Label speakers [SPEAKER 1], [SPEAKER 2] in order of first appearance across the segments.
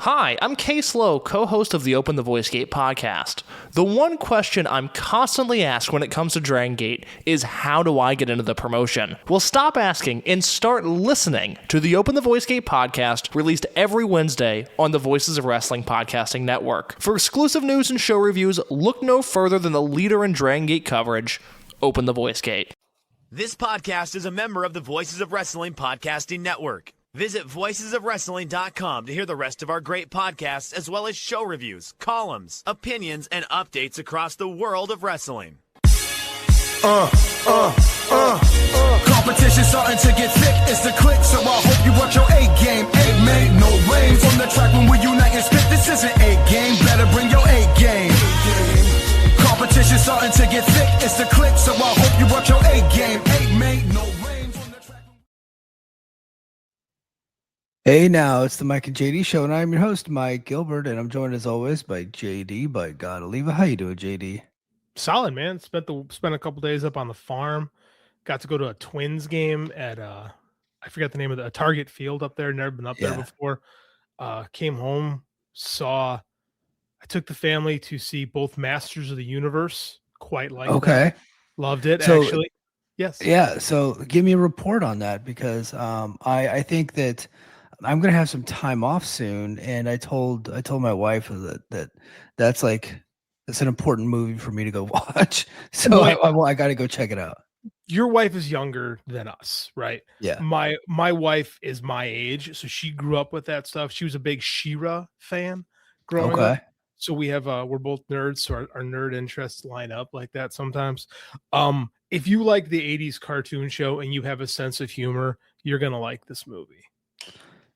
[SPEAKER 1] Hi, I'm Case Lowe, co-host of the Open the Voice Gate podcast. The one question I'm constantly asked when it comes to Dragon Gate is how do I get into the promotion? Well, stop asking and start listening to the Open the Voice Gate podcast, released every Wednesday on the Voices of Wrestling podcasting network. For exclusive news and show reviews, look no further than the leader in Dragon Gate coverage, Open the Voice Gate.
[SPEAKER 2] This podcast is a member of the Voices of Wrestling podcasting network. Visit voicesofwrestling.com to hear the rest of our great podcasts, as well as show reviews, columns, opinions, and updates across the world of wrestling.
[SPEAKER 3] Competition starting to get thick, it's the click, so I hope you work your A game. Ain't made no rain from the track when we unite and spit. This isn't A game, better bring your A game. Competition starting to get thick, it's the click, so I hope you work your A game. Ain't made no rain from the track.
[SPEAKER 4] Hey now, it's the Mike and JD show, and I'm your host, Mike Gilbert, and I'm joined as always by JD, by God Oliva. How you doing, JD?
[SPEAKER 5] Solid, man. Spent a couple days up on the farm. Got to go to a Twins game at I forget the name of the Target Field up there. Never been up there before. Came home, I took the family to see both Masters of the Universe. Quite liked that. Loved it, actually. Yes. Yeah.
[SPEAKER 4] So give me a report on that, because I think that I'm gonna have some time off soon, and I told my wife that's an important movie for me to go watch. So I got to go check it out.
[SPEAKER 5] Your wife is younger than us, right?
[SPEAKER 4] Yeah.
[SPEAKER 5] My wife is my age, so she grew up with that stuff. She was a big She-Ra fan growing up. So we have we're both nerds, so our nerd interests line up like that sometimes. If you like the 80s cartoon show and you have a sense of humor, you're gonna like this movie.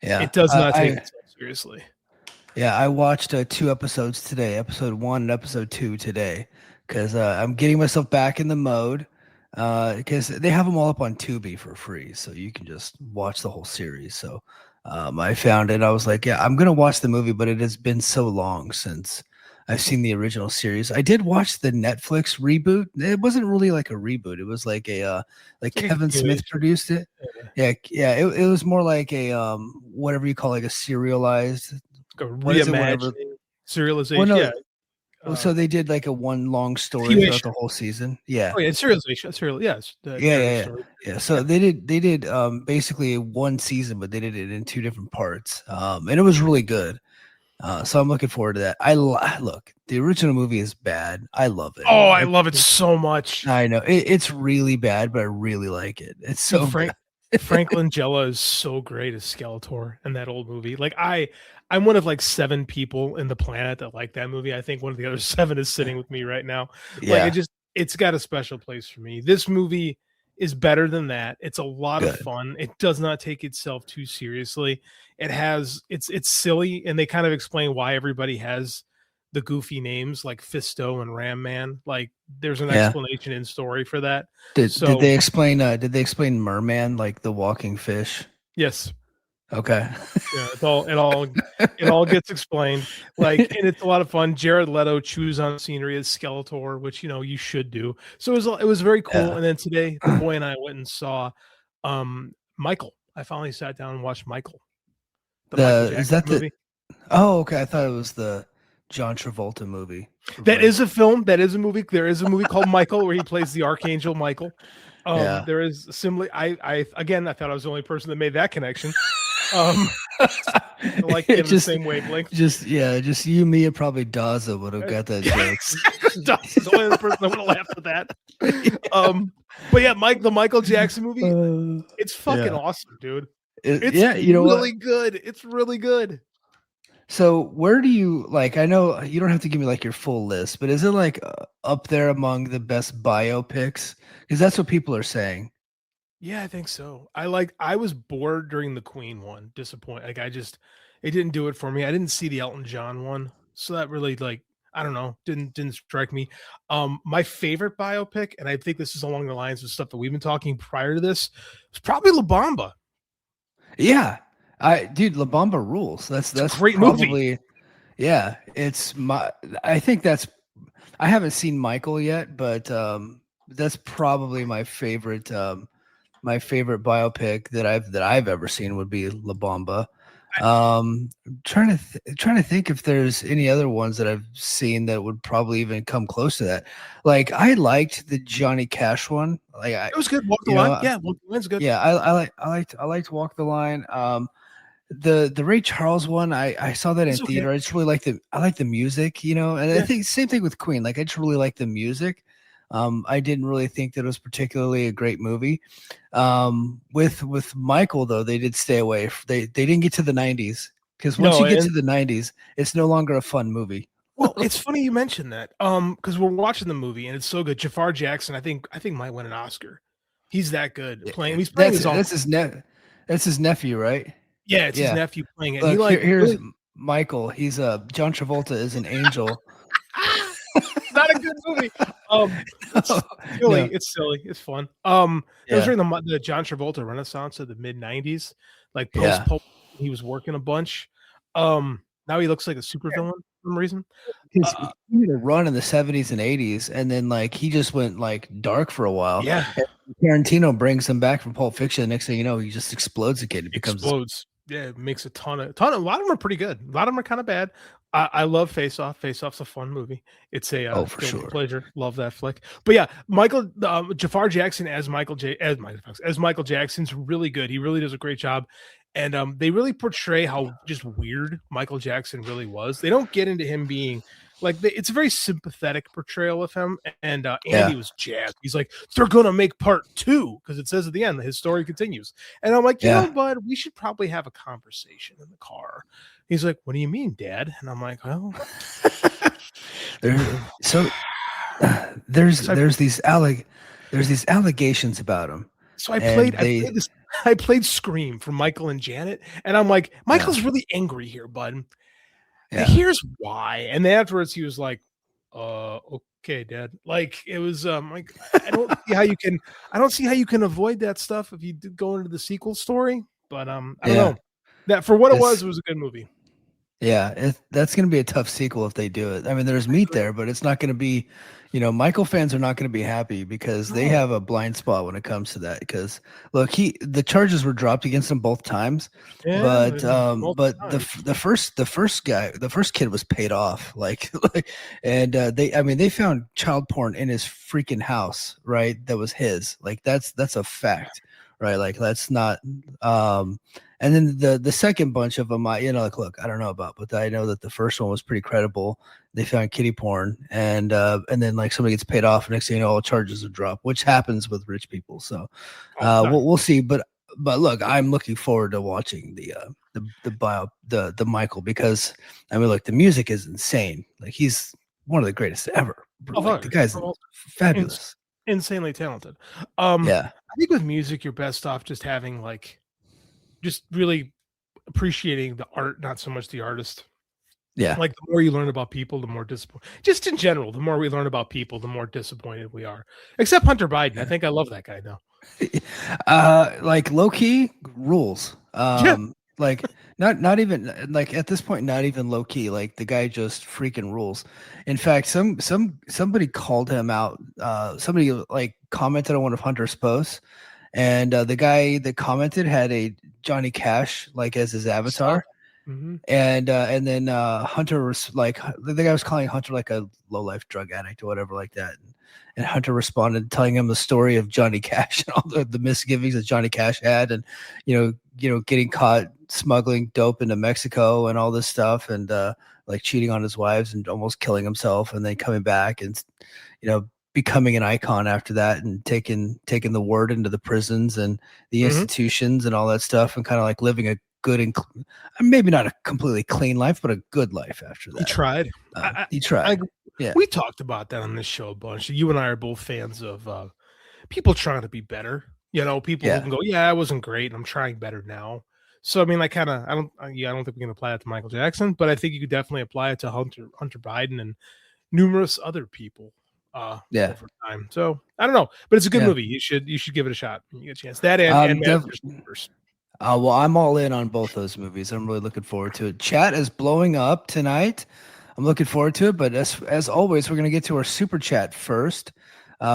[SPEAKER 4] Yeah.
[SPEAKER 5] It does not take itself seriously.
[SPEAKER 4] Yeah, I watched 2 episodes today, episode 1 and episode 2 today, because I'm getting myself back in the mode, because they have them all up on Tubi for free, so you can just watch the whole series. So I found it. I was like, yeah, I'm going to watch the movie, but it has been so long since I've seen the original series. I did watch the Netflix reboot. It wasn't really like a reboot. It was like Kevin Smith produced it. Yeah. It was more like a whatever you call, like a serialized,
[SPEAKER 5] reimagining, serialization.
[SPEAKER 4] Well, no,
[SPEAKER 5] yeah.
[SPEAKER 4] So they did like a one long story throughout the whole season. Yeah.
[SPEAKER 5] Oh yeah, serialization. Yes.
[SPEAKER 4] Yeah. So they did basically one season, but they did it in 2 different parts. And it was really good. So I'm looking forward to that. Look, the original movie is bad. I love it.
[SPEAKER 5] Oh, I love it so much.
[SPEAKER 4] I know it's really bad, but I really like it. It's so
[SPEAKER 5] Frank Langella is so great as Skeletor in that old movie. Like I'm one of like 7 people in the planet that like that movie. I think one of the other 7 is sitting with me right now.
[SPEAKER 4] Yeah.
[SPEAKER 5] Like it's got a special place for me. This movie is better than that. It's a lot of fun. It does not take itself too seriously. It's silly, and they kind of explain why everybody has the goofy names like Fisto and Ram Man. Like there's an explanation in story for that.
[SPEAKER 4] Did they explain Merman, like the walking fish?
[SPEAKER 5] Yes.
[SPEAKER 4] Okay.
[SPEAKER 5] Yeah, it all gets explained. Like, and it's a lot of fun. Jared Leto chews on scenery as Skeletor, which you should do. So it was very cool. Yeah. And then today, the boy and I went and saw Michael. I finally sat down and watched Michael.
[SPEAKER 4] Is that movie? Oh, okay. I thought it was the John Travolta movie.
[SPEAKER 5] That is a film. That is a movie. There is a movie called Michael where he plays the Archangel Michael. There is similarly. I thought I was the only person that made that connection. Like in the same wavelength.
[SPEAKER 4] Just you, me, and probably Daza would have got that joke.
[SPEAKER 5] Daza's the only person that would have laughed at that. But yeah, the Michael Jackson movie. It's fucking awesome, dude. It's really good. It's really good.
[SPEAKER 4] So where do you like? I know you don't have to give me like your full list, but is it like up there among the best biopics? Because that's what people are saying.
[SPEAKER 5] Yeah, I think so. I was bored during the Queen one. Disappointed. Like it didn't do it for me. I didn't see the Elton John one, so that really I don't know, didn't strike me. My favorite biopic, and I think this is along the lines of stuff that we've been talking prior to this, was probably La Bamba.
[SPEAKER 4] Yeah. La Bamba rules. That's a
[SPEAKER 5] great movie.
[SPEAKER 4] Yeah, I think I haven't seen Michael yet, but that's probably my favorite biopic that I've ever seen would be La Bamba. Trying to think if there's any other ones that I've seen that would probably even come close to that. Like I liked the Johnny Cash one. Like
[SPEAKER 5] It was good. Walk the
[SPEAKER 4] you
[SPEAKER 5] line.
[SPEAKER 4] know,
[SPEAKER 5] Yeah, Walk the line's good.
[SPEAKER 4] yeah, I liked Walk the Line. The Ray Charles one, I saw that in
[SPEAKER 5] It's okay.
[SPEAKER 4] theater. I just really like the music, and I
[SPEAKER 5] Yeah.
[SPEAKER 4] think same thing with Queen. Like I just really like the music. I didn't really think that it was particularly a great movie. With Michael though, they did stay away. They didn't get to the 90s because once
[SPEAKER 5] No,
[SPEAKER 4] you get to
[SPEAKER 5] and
[SPEAKER 4] the 90s, it's no longer a fun movie.
[SPEAKER 5] well, it's funny you mentioned that. Because we're watching the movie and it's so good. Jafar Jackson, I think might win an Oscar. He's that good playing. He's playing
[SPEAKER 4] That's
[SPEAKER 5] his uncle.
[SPEAKER 4] that's his nephew, right?
[SPEAKER 5] Yeah, it's his
[SPEAKER 4] Yeah.
[SPEAKER 5] nephew playing it. And he
[SPEAKER 4] Look,
[SPEAKER 5] like
[SPEAKER 4] here's
[SPEAKER 5] really
[SPEAKER 4] Michael. He's John Travolta is an angel.
[SPEAKER 5] it's not a good movie. It's
[SPEAKER 4] No,
[SPEAKER 5] silly.
[SPEAKER 4] no.
[SPEAKER 5] It's silly. It's fun. It was
[SPEAKER 4] Yeah.
[SPEAKER 5] during the John Travolta Renaissance of the mid '90s, like post
[SPEAKER 4] Yeah.
[SPEAKER 5] Pulp. He was working a bunch. Now he looks like a supervillain for some reason.
[SPEAKER 4] Because
[SPEAKER 5] Uh,
[SPEAKER 4] he had a run in the 70s and 80s, and then like he just went like dark for a while.
[SPEAKER 5] yeah,
[SPEAKER 4] And Tarantino brings him back from Pulp Fiction. The next thing you know, he just explodes again. It becomes
[SPEAKER 5] explodes. Yeah, it makes a ton of. A lot of them are pretty good. A lot of them are kind of bad. I love Face Off. Face Off's a fun movie. It's a
[SPEAKER 4] for
[SPEAKER 5] guilty
[SPEAKER 4] sure.
[SPEAKER 5] pleasure. Love that flick. But yeah, Michael Jafar Jackson as Michael Jackson's really good. He really does a great job, and they really portray how just weird Michael Jackson really was. They don't get into him being like it's a very sympathetic portrayal of him. And Andy
[SPEAKER 4] Yeah.
[SPEAKER 5] was jazzed. He's like, they're gonna make part 2 because it says at the end his story continues. And I'm like,
[SPEAKER 4] Yeah.
[SPEAKER 5] bud, we should probably have a conversation in the car. He's like, what do you mean, Dad? And I'm like, well,
[SPEAKER 4] So there's these allegations about him.
[SPEAKER 5] so
[SPEAKER 4] And they
[SPEAKER 5] I played Scream for Michael and Janet, and I'm like, Michael's really angry here, bud. And
[SPEAKER 4] Yeah.
[SPEAKER 5] here's why. And then afterwards he was like, okay, Dad. Like it was like I don't see how you can avoid that stuff if you did go into the sequel story. But I don't know. That for what it was a good movie.
[SPEAKER 4] Yeah, that's going to be a tough sequel if they do it. I mean, there's meat there, but it's not going to be, Michael fans are not going to be happy because they have a blind spot when it comes to that. Because look, the charges were dropped against him both times,
[SPEAKER 5] Yeah,
[SPEAKER 4] but
[SPEAKER 5] multiple times.
[SPEAKER 4] the first kid was paid off, and they found child porn in his freaking house, right? That was his, like that's a fact, right? Like that's not and then the second bunch of them, look, I don't know about, but I know that the first one was pretty credible. They found kitty porn, and then like somebody gets paid off, and next thing you know, all charges are dropped, which happens with rich people. So we'll see. But look, I'm looking forward to watching the Michael, because I mean, look, the music is insane. Like he's one of the greatest ever. Like, the guy's fabulous,
[SPEAKER 5] insanely talented.
[SPEAKER 4] Yeah.
[SPEAKER 5] I think with music, you're best off just having just really appreciating the art, not so much the artist.
[SPEAKER 4] Yeah.
[SPEAKER 5] Like the more you learn about people, the more disappointed. Just in general, the more we learn about people, the more disappointed we are. Except Hunter Biden. I think I love that guy now.
[SPEAKER 4] Like low key rules.
[SPEAKER 5] Yeah.
[SPEAKER 4] Like not even like at this point, not even low key. Like the guy just freaking rules. In fact, somebody called him out. Somebody like commented on one of Hunter's posts, and the guy that commented had a Johnny Cash like as his avatar.
[SPEAKER 5] Mm-hmm.
[SPEAKER 4] And then Hunter was like, the guy was calling Hunter like a low life drug addict or whatever like that. And Hunter responded telling him the story of Johnny Cash and all the misgivings that Johnny Cash had, and getting caught smuggling dope into Mexico and all this stuff, and like cheating on his wives and almost killing himself, and then coming back and becoming an icon after that, and taking the word into the prisons and the institutions and all that stuff, and kind of like living a good and maybe not a completely clean life, but a good life after that.
[SPEAKER 5] He tried.
[SPEAKER 4] He tried. Yeah.
[SPEAKER 5] We talked about that on this show a bunch. You and I are both fans of people trying to be better. People who can go, yeah, I wasn't great, and I'm trying better now. So I mean, I don't think we can apply it to Michael Jackson, but I think you could definitely apply it to Hunter Biden and numerous other people over time. So I don't know, but it's a good movie. You should give it a shot when you get a chance. That and
[SPEAKER 4] well, I'm all in on both those movies. I'm really looking forward to it. Chat is blowing up tonight. I'm looking forward to it. But as always, we're going to get to our super chat first.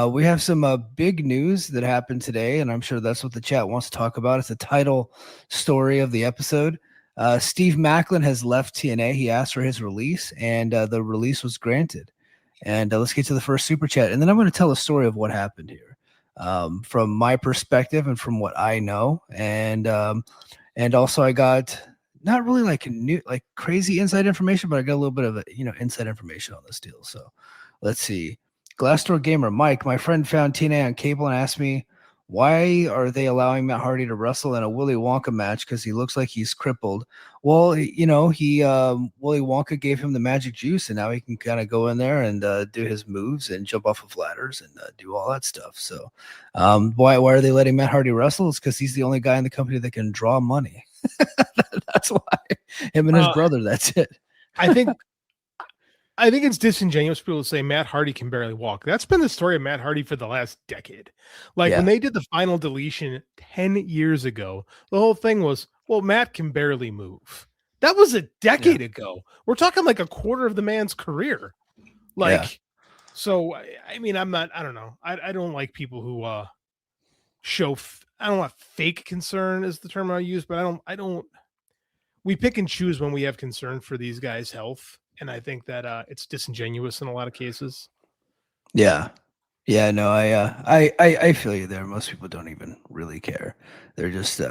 [SPEAKER 4] We have some big news that happened today, and I'm sure that's what the chat wants to talk about. It's the title story of the episode. Steve Maclin has left TNA. He asked for his release, and the release was granted. And let's get to the first super chat, and then I'm going to tell a story of what happened here, from my perspective and from what I know, and also I got not really like crazy inside information, but I got a little bit of inside information on this deal. So let's see. Glassdoor Gamer Mike, my friend found TNA on cable and asked me, why are they allowing Matt Hardy to wrestle in a Willy Wonka match? Because he looks like he's crippled. Well, he Willy Wonka gave him the magic juice, and now he can kind of go in there and do his moves and jump off of ladders and do all that stuff. So, why are they letting Matt Hardy wrestle? It's because he's the only guy in the company that can draw money. That's why. Him and his brother. That's it.
[SPEAKER 5] I think it's disingenuous for people to say Matt Hardy can barely walk. That's been the story of Matt Hardy for the last decade. Like when they did the final deletion 10 years ago, the whole thing was, well, Matt can barely move. That was a decade ago. We're talking like a quarter of the man's career. So, I mean, I don't know. I don't like people who show, I don't want fake concern is the term I use, but I don't, we pick and choose when we have concern for these guys' health. And I think that it's disingenuous in a lot of cases.
[SPEAKER 4] Yeah. No, I feel you there. Most people don't even really care. They're just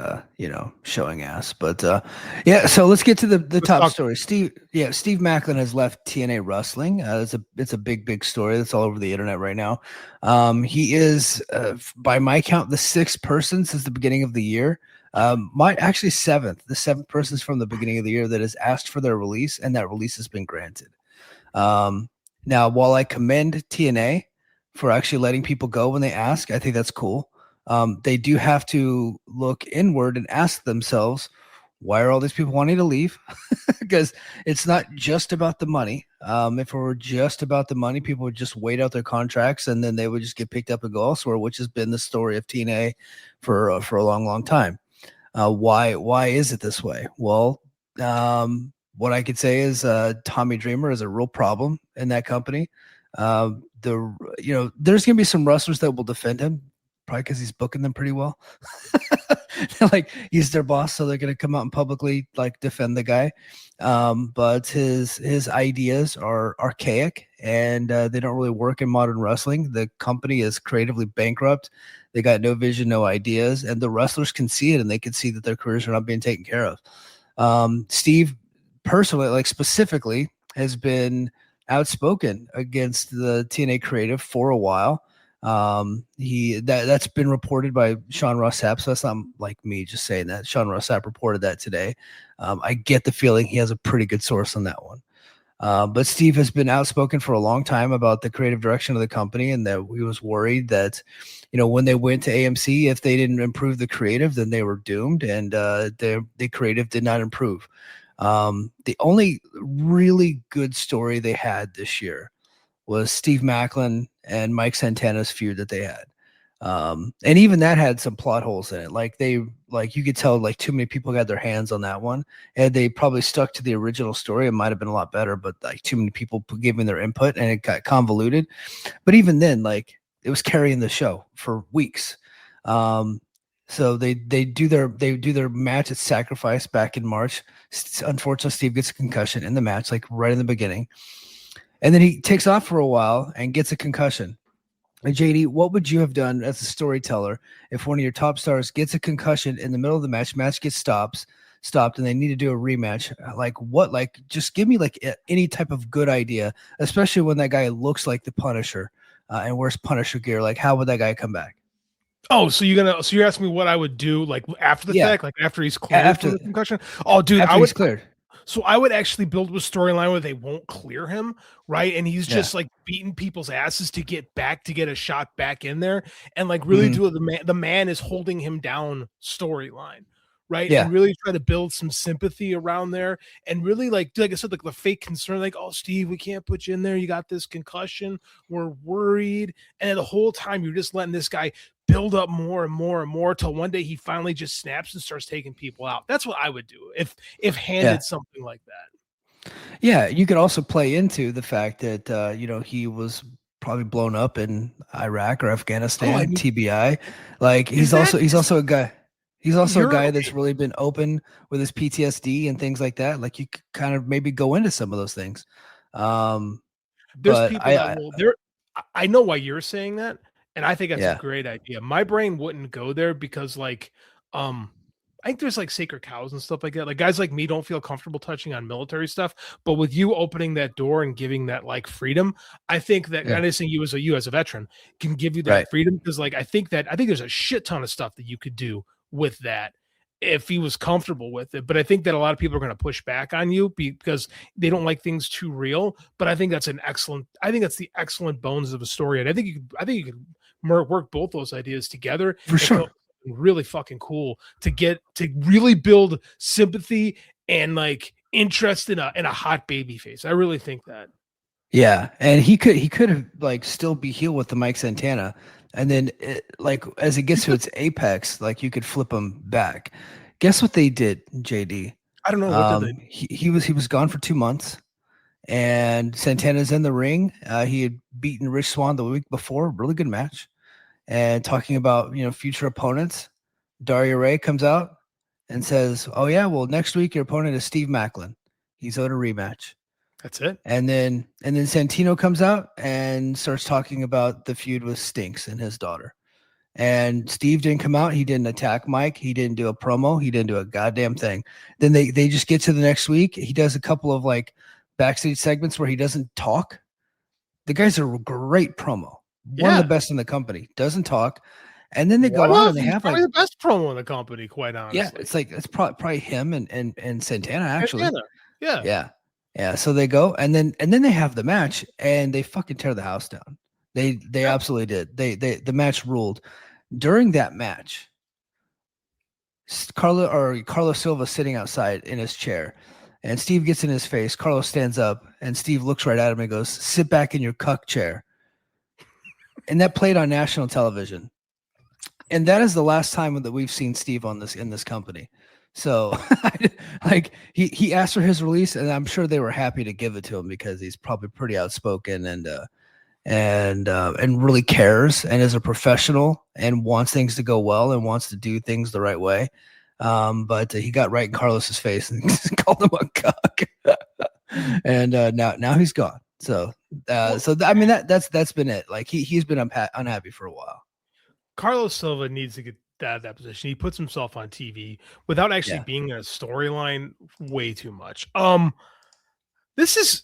[SPEAKER 4] showing ass. But so let's get to the top story. Steve Maclin has left TNA Wrestling. It's a big story that's all over the internet right now. He is by my count the sixth person since the beginning of the year. Seventh. The seventh person is from the beginning of the year that has asked for their release, and that release has been granted. Now, while I commend TNA for actually letting people go when they ask, I think that's cool. They do have to look inward and ask themselves, why are all these people wanting to leave? Because it's not just about the money. If it were just about the money, people would just wait out their contracts and then they would just get picked up and go elsewhere, which has been the story of TNA for a long time. Why is it this way? Well, what I could say is Tommy Dreamer is a real problem in that company. There's gonna be some wrestlers that will defend him, probably because he's booking them pretty well. Like he's their boss, so they're gonna come out and publicly like defend the guy. But his ideas are archaic and they don't really work in modern wrestling. The company is creatively bankrupt. They got no vision, no ideas, and the wrestlers can see it, and they can see that their careers are not being taken care of. Steve, personally, like specifically, has been outspoken against the TNA creative for a while. That's been reported by Sean Ross Sapp, so that's not like me just saying that. Sean Ross Sapp reported that today. I get the feeling he has a pretty good source on that one. But Steve has been outspoken for a long time about the creative direction of the company, and that he was worried that, when they went to AMC, if they didn't improve the creative, then they were doomed, and the creative did not improve. The only really good story they had this year was Steve Maclin and Mike Santana's feud that they had. And even that had some plot holes in it. Like you could tell like too many people got their hands on that one, and they probably stuck to the original story. It might've been a lot better, but like too many people giving their input and it got convoluted. But even then, like it was carrying the show for weeks. So they do their match at Sacrifice back in March. Unfortunately, Steve gets a concussion in the match, like right in the beginning. And then he takes off for a while and gets a concussion. And JD, what would you have done as a storyteller if one of your top stars gets a concussion in the middle of the match gets stopped, and they need to do a rematch? Just give me like any type of good idea, especially when that guy looks like the Punisher and wears Punisher gear. Like, how would that guy come back?
[SPEAKER 5] Oh, so you're asking me what I would do like after the fact, like after he's cleared from the concussion? Oh, dude,
[SPEAKER 4] he's cleared.
[SPEAKER 5] So I would actually build a storyline where they won't clear him, right? And he's just like beating people's asses to get a shot back in there, and like really do the man is holding him down storyline, right?
[SPEAKER 4] Yeah.
[SPEAKER 5] And really try to build some sympathy around there, and really like I said, like the fake concern, like, oh, Steve, we can't put you in there. You got this concussion. We're worried, and the whole time you're just letting this guy build up more and more and more till one day he finally just snaps and starts taking people out. That's what I would do if handed something like that.
[SPEAKER 4] Yeah, you could also play into the fact that he was probably blown up in Iraq or Afghanistan, TBI. Like he's also a guy. He's also a guy that's really been open with his PTSD and things like that. Like you could kind of maybe go into some of those things.
[SPEAKER 5] There's people that will. I know why you're saying that, and I think that's a great idea. My brain wouldn't go there because, like, I think there's like sacred cows and stuff like that. Like guys like me don't feel comfortable touching on military stuff, but with you opening that door and giving that like freedom, I think that I'm just saying you as a veteran can give you that freedom because like I think there's a shit ton of stuff that you could do with that if he was comfortable with it. But I think that a lot of people are going to push back on you because they don't like things too real. But I think that's the excellent bones of a story. And I think you could work both those ideas together
[SPEAKER 4] for sure.
[SPEAKER 5] Really fucking cool to get to really build sympathy and like interest in a hot baby face. I really think that.
[SPEAKER 4] Yeah, and he could have like still be heel with the Mike Santana, and then like as it gets to its apex, like you could flip him back. Guess what they did, JD?
[SPEAKER 5] I don't know what did they.
[SPEAKER 4] He was gone for 2 months, and Santana's in the ring. He had beaten Rich Swann the week before, really good match. And talking about future opponents, Daria Ray comes out and says, "Oh yeah, well next week your opponent is Steve Maclin. He's owed a rematch."
[SPEAKER 5] That's it.
[SPEAKER 4] And then Santino comes out and starts talking about the feud with Stinks and his daughter. And Steve didn't come out. He didn't attack Mike. He didn't do a promo. He didn't do a goddamn thing. Then they just get to the next week. He does a couple of like backstage segments where he doesn't talk. The guy's a great promo. One of the best in the company. Doesn't talk. And then they go on and they have like
[SPEAKER 5] the best promo in the company, quite honestly.
[SPEAKER 4] Yeah, it's probably him and Santana actually.
[SPEAKER 5] Santana.
[SPEAKER 4] Yeah. So they go and then they have the match and they fucking tear the house down. They absolutely did. The match ruled. During that match, Carlos Silva sitting outside in his chair, and Steve gets in his face. Carlos stands up and Steve looks right at him and goes, "Sit back in your cuck chair." And that played on national television. And that is the last time that we've seen Steve in this company. So like he asked for his release, and I'm sure they were happy to give it to him because he's probably pretty outspoken and really cares and is a professional and wants things to go well and wants to do things the right way. But he got right in Carlos's face and called him a cuck. And now he's gone. So I mean that's been it. Like he's been unhappy for a while.
[SPEAKER 5] Carlos Silva needs to get out of that position. He puts himself on TV without actually being in a storyline way too much. This is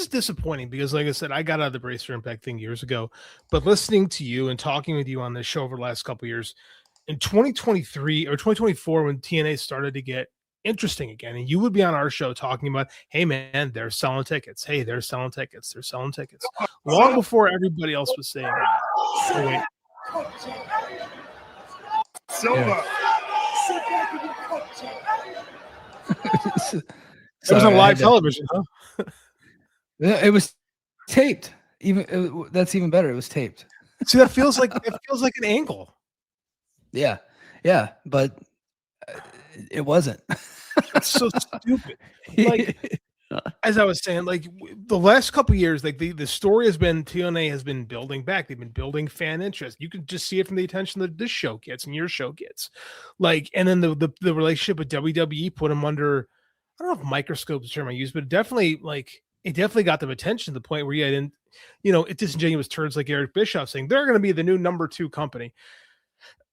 [SPEAKER 5] disappointing because, like I said, I got out of the Brace for Impact thing years ago, but listening to you and talking with you on this show over the last couple of years, in 2023 or 2024, when TNA started to get interesting again, and you would be on our show talking about, hey man, they're selling tickets. Hey, they're selling tickets. They're selling tickets. Long before everybody else was saying that. Oh, wait.
[SPEAKER 2] Silva.
[SPEAKER 5] It was on live television, huh?
[SPEAKER 4] It was taped. That's even better. It was taped.
[SPEAKER 5] See, that feels like an angle.
[SPEAKER 4] Yeah, but it wasn't.
[SPEAKER 5] It's so stupid. Like, as I was saying, like the last couple of years, like the story has been TNA has been building back. They've been building fan interest. You can just see it from the attention that this show gets and your show gets. Like, and then the relationship with WWE put them under, I don't know if microscope is the term I use, but it definitely got them attention to the point where you didn't, it disingenuous turds like Eric Bischoff saying they're going to be the new number 2 company.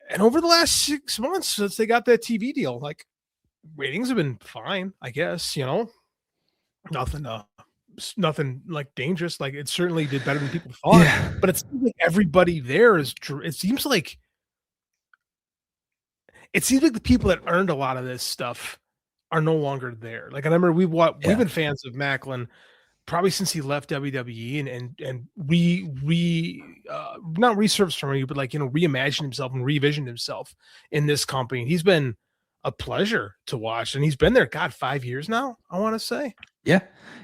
[SPEAKER 5] And over the last 6 months since they got that TV deal, like ratings have been fine, I guess, nothing like dangerous. Like it certainly did better than people thought, but it seems like everybody there it seems like the people that earned a lot of this stuff are no longer there. Like I remember we've been fans of Maclin probably since he left WWE and not resurfaced from you, but like, reimagined himself and revisioned himself in this company. And he's been a pleasure to watch. And he's been there, 5 years now, I want to say.
[SPEAKER 4] Yeah.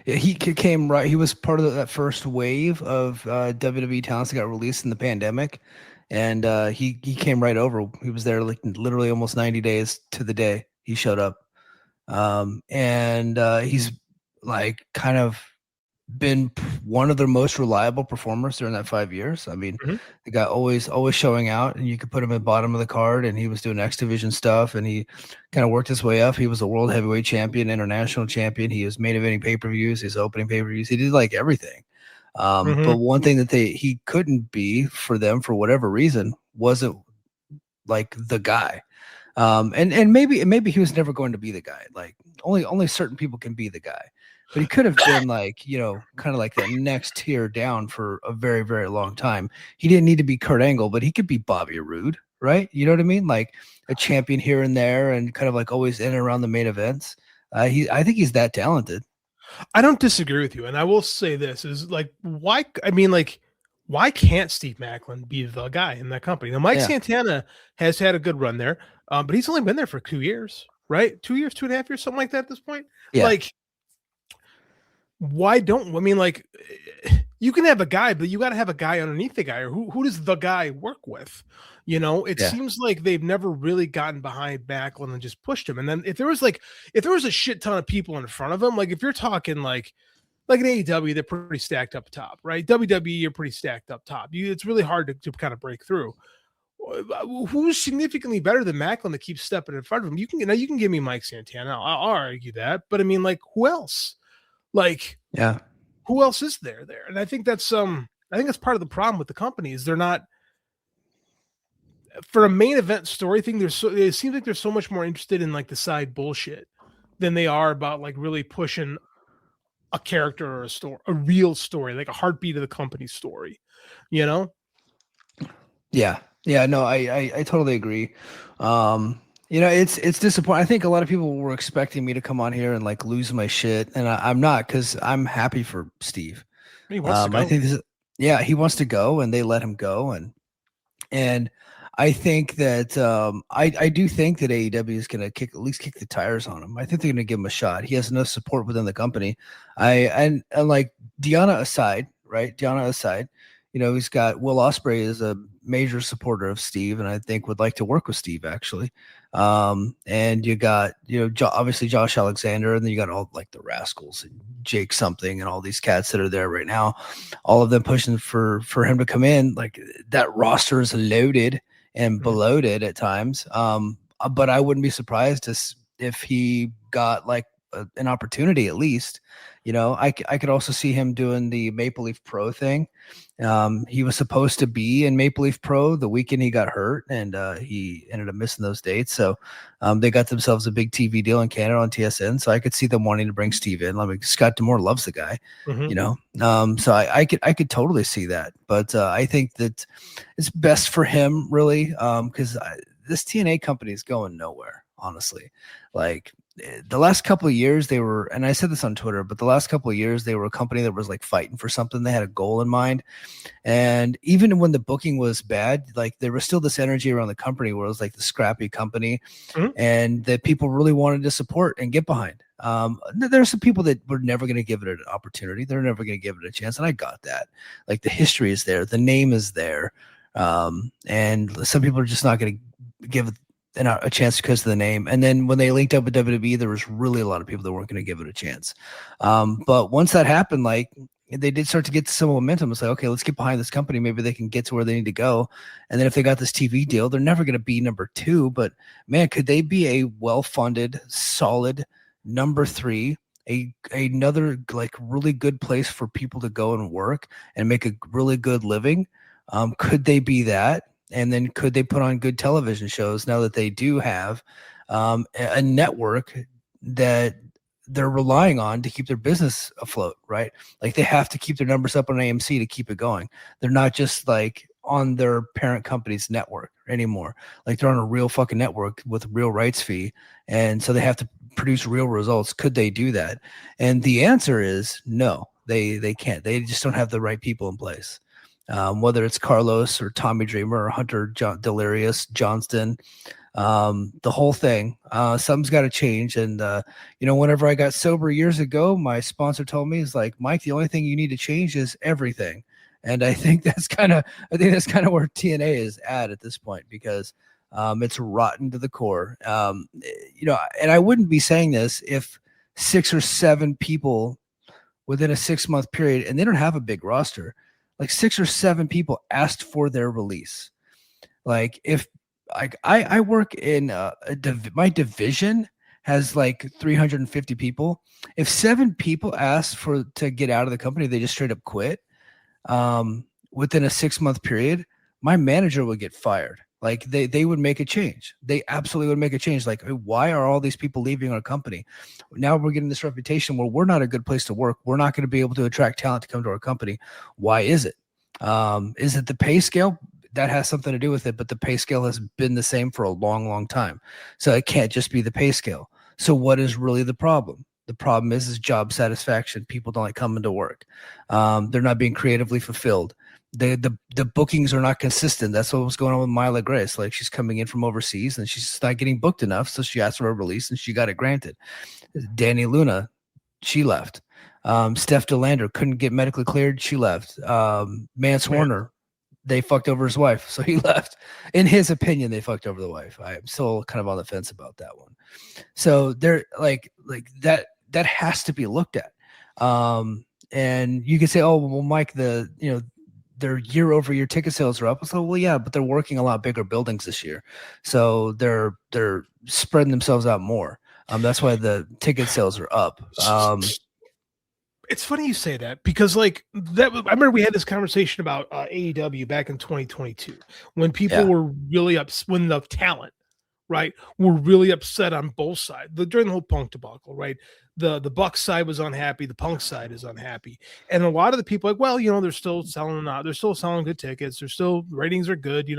[SPEAKER 4] He came right. He was part of that first wave of WWE talents that got released in the pandemic. And he came right over. He was there like literally almost 90 days to the day he showed up. And he's like kind of been one of their most reliable performers during that 5 years. I mean, the guy always showing out, and you could put him at bottom of the card, and he was doing X Division stuff, and he kind of worked his way up. He was a world heavyweight champion, international champion. He was main eventing pay-per-views, his opening pay-per-views. He did like everything. But one thing that he couldn't be for them for whatever reason wasn't like the guy. And maybe he was never going to be the guy. Like only certain people can be the guy. But he could have been like, kind of like that next tier down for a very, very long time. He didn't need to be Kurt Angle, but he could be Bobby Roode, right? You know what I mean? Like a champion here and there, and kind of like always in and around the main events. I think he's that talented.
[SPEAKER 5] I don't disagree with you, and I will say this is like why can't Steve Maclin be the guy in that company? Now Mike Santana has had a good run there, but he's only been there for 2 years, right? 2 years, 2.5 years, something like that at this point.
[SPEAKER 4] Yeah.
[SPEAKER 5] Like, why don't you can have a guy, but you got to have a guy underneath the guy, or who does the guy work with? It seems like they've never really gotten behind Maclin and just pushed him. And then if there was a shit ton of people in front of him, like if you're talking like an AEW, they're pretty stacked up top, right? WWE, you're pretty stacked up top. It's really hard to kind of break through. Who's significantly better than Maclin that keeps stepping in front of him? You can give me Mike Santana. I'll argue that, but I mean, like, who else? Like, who else is there? And I think that's part of the problem with the company is they're not, for a main event story thing. It seems like they're so much more interested in like the side bullshit than they are about like really pushing a character or a story, a real story, like a heartbeat of the company story,
[SPEAKER 4] Yeah. No, I totally agree. It's disappointing. I think a lot of people were expecting me to come on here and like lose my shit, and I'm not, because I'm happy for Steve.
[SPEAKER 5] He wants to go.
[SPEAKER 4] I think he wants to go, and they let him go, and I think that I do think that AEW is going to at least kick the tires on him. I think they're going to give him a shot. He has enough support within the company. And like Deanna aside, right? He's got Will Ospreay is a major supporter of Steve, and I think would like to work with Steve actually. And you got obviously Josh Alexander, and then you got all like the Rascals and Jake something and all these cats that are there right now, all of them pushing for him to come in. Like that roster is loaded and bloated at times. But I wouldn't be surprised if he got like an opportunity at least. I could also see him doing the Maple Leaf Pro thing. He was supposed to be in Maple Leaf Pro the weekend he got hurt, and he ended up missing those dates. So they got themselves a big TV deal in Canada on TSN. So I could see them wanting to bring Steve in. I mean, Scott D'Amore loves the guy, so I could totally see that. But I think that it's best for him really, because this TNA company is going nowhere, honestly. Like, the last couple of years they were, and I said this on Twitter, but the last couple of years they were a company that was like fighting for something. They had a goal in mind. And even when the booking was bad, like there was still this energy around the company where it was like the scrappy company and that people really wanted to support and get behind. There's some people that were never going to give it an opportunity. They're never going to give it a chance. And I got that. Like the history is there. The name is there. And some people are just not going to give it a chance because of the name. And then when they linked up with WWE, there was really a lot of people that weren't going to give it a chance. But once that happened, like they did start to get some momentum. It's like, okay, let's get behind this company. Maybe they can get to where they need to go. And then if they got this TV deal, they're never going to be number 2, but man, could they be a well-funded, solid number 3, another like really good place for people to go and work and make a really good living? Could they be that? And then could they put on good television shows now that they do have a network that they're relying on to keep their business afloat, right? Like they have to keep their numbers up on AMC to keep it going. They're not just like on their parent company's network anymore. Like they're on a real fucking network with real rights fee. And so they have to produce real results. Could they do that? And the answer is no, they can't. They just don't have the right people in place. Whether it's Carlos or Tommy Dreamer or Hunter Delirious Johnston, the whole thing, something's got to change. And, whenever I got sober years ago, my sponsor told me, is like, Mike, the only thing you need to change is everything. And I think that's kind of where TNA is at this point, because it's rotten to the core. And I wouldn't be saying this if 6 or 7 people within a 6-month period, and they don't have a big roster. Like 6 or 7 people asked for their release. Like if I work in my division has like 350 people. If 7 people ask to get out of the company, they just straight up quit. Within a 6-month period, my manager would get fired. Like they would make a change. They absolutely would make a change. Like, why are all these people leaving our company? Now we're getting this reputation where we're not a good place to work. We're not going to be able to attract talent to come to our company. Why is it? Is it the pay scale? That has something to do with it, but the pay scale has been the same for a long, long time. So it can't just be the pay scale. So what is really the problem? The problem is job satisfaction. People don't like coming to work. They're not being creatively fulfilled. The bookings are not consistent. That's what was going on with Myla Grace. Like, she's coming in from overseas and she's not getting booked enough. So she asked for a release and she got it granted. Danny Luna, she left. Steph DeLander couldn't get medically cleared. She left. Mance Warner, they fucked over his wife. So he left. In his opinion, they fucked over the wife. I'm still kind of on the fence about that one. So they're like that has to be looked at. And you could say, oh, well, Mike, their year-over-year ticket sales are up. So, well, yeah, but they're working a lot bigger buildings this year, so they're spreading themselves out more. That's why the ticket sales are up.
[SPEAKER 5] It's funny you say that, because like that, I remember we had this conversation about AEW back in 2022 when people were really when the talent, right, were really upset on both sides during the whole Punk debacle, right? The Buck side was unhappy, the Punk side is unhappy, and a lot of the people like, well, they're still selling good tickets, they're still, ratings are good,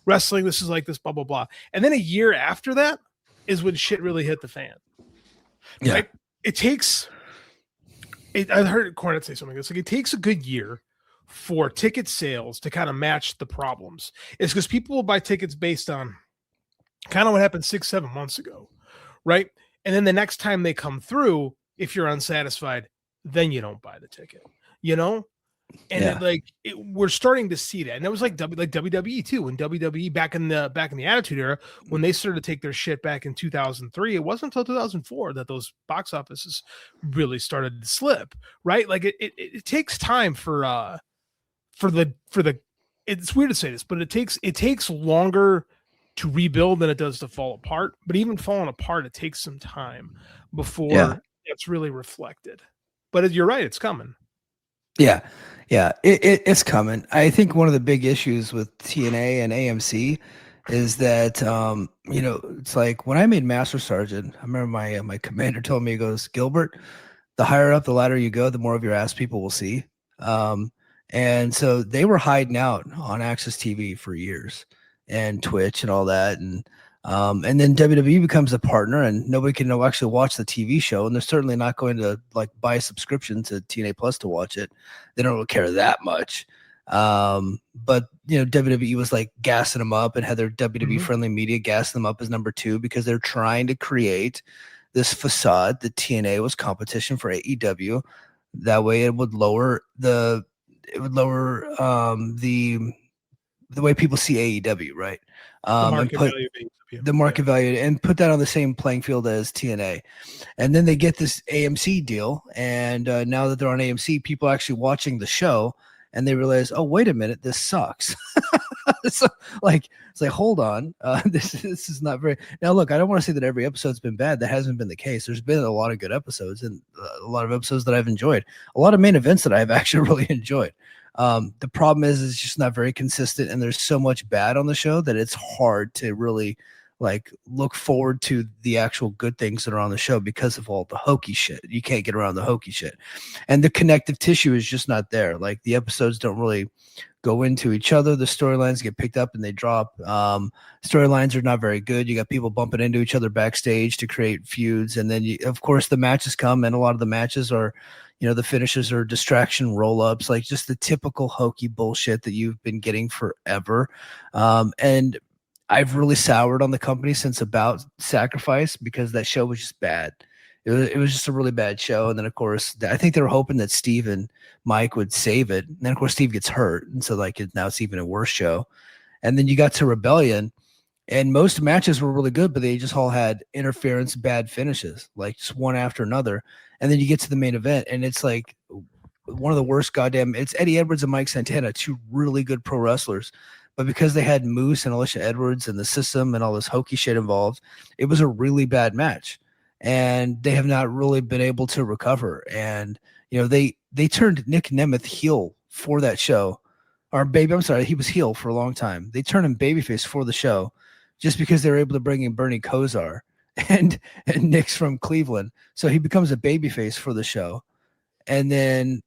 [SPEAKER 5] wrestling, this is like this, blah blah blah. And then a year after that is when shit really hit the fan. Right? I heard Cornette say something like this. Like, it takes a good year for ticket sales to kind of match the problems. It's because people will buy tickets based on kind of what happened 6-7 months ago, right? And then the next time they come through, if you're unsatisfied, then you don't buy the ticket, And we're starting to see that, and it was like WWE too. When WWE back in the Attitude Era, when they started to take their shit back in 2003, it wasn't until 2004 that those box offices really started to slip. Right? Like it takes time for the. It's weird to say this, but it takes longer to rebuild than it does to fall apart. But even falling apart, it takes some time before it's really reflected. But you're right, it's coming.
[SPEAKER 4] Yeah, it's coming. I think one of the big issues with TNA and AMC is that it's like when I made Master Sergeant, I remember my commander told me, he goes, Gilbert, the higher up the ladder you go, the more of your ass people will see. And so they were hiding out on Access TV for years, and Twitch and all that, and then WWE becomes a partner, and nobody can actually watch the TV show, and they're certainly not going to like buy a subscription to TNA Plus to watch it. They don't really care that much. But WWE was like gassing them up, and had their WWE friendly media gas them up as number 2, because they're trying to create this facade that TNA was competition for AEW. That way it would lower the way people see AEW, right? The market value, and put that on the same playing field as TNA. And then they get this AMC deal, and now that they're on AMC, people are actually watching the show, and they realize, oh, wait a minute, this sucks. So, it's like, hold on, this is not very. Now, look, I don't want to say that every episode's been bad. That hasn't been the case. There's been a lot of good episodes, and a lot of episodes that I've enjoyed. A lot of main events that I've actually really enjoyed. The problem is it's just not very consistent, and there's so much bad on the show that it's hard to really like look forward to the actual good things that are on the show because of all the hokey shit. You can't get around the hokey shit, and the connective tissue is just not there. Like, the episodes don't really go into each other. The storylines get picked up and they drop. Storylines are not very good. You got people bumping into each other backstage to create feuds, and then of course the matches come, and a lot of the matches are, the finishes are distraction roll-ups, like just the typical hokey bullshit that you've been getting forever. And I've really soured on the company since about Sacrifice, because that show was just bad. It was just a really bad show. And then, of course, I think they were hoping that Steve and Mike would save it. And then, of course, Steve gets hurt. And so, now it's even a worse show. And then you got to Rebellion, and most matches were really good, but they just all had interference, bad finishes, like just one after another. And then you get to the main event, and it's like, one of the worst goddamn. It's Eddie Edwards and Mike Santana, two really good pro wrestlers, but because they had Moose and Alicia Edwards and the system and all this hokey shit involved, it was a really bad match, and they have not really been able to recover. And they turned Nick Nemeth heel for that show, or baby. I'm sorry, he was heel for a long time. They turned him babyface for the show, just because they were able to bring in Bernie Kosar and Nick's from Cleveland, so he becomes a babyface for the show. And then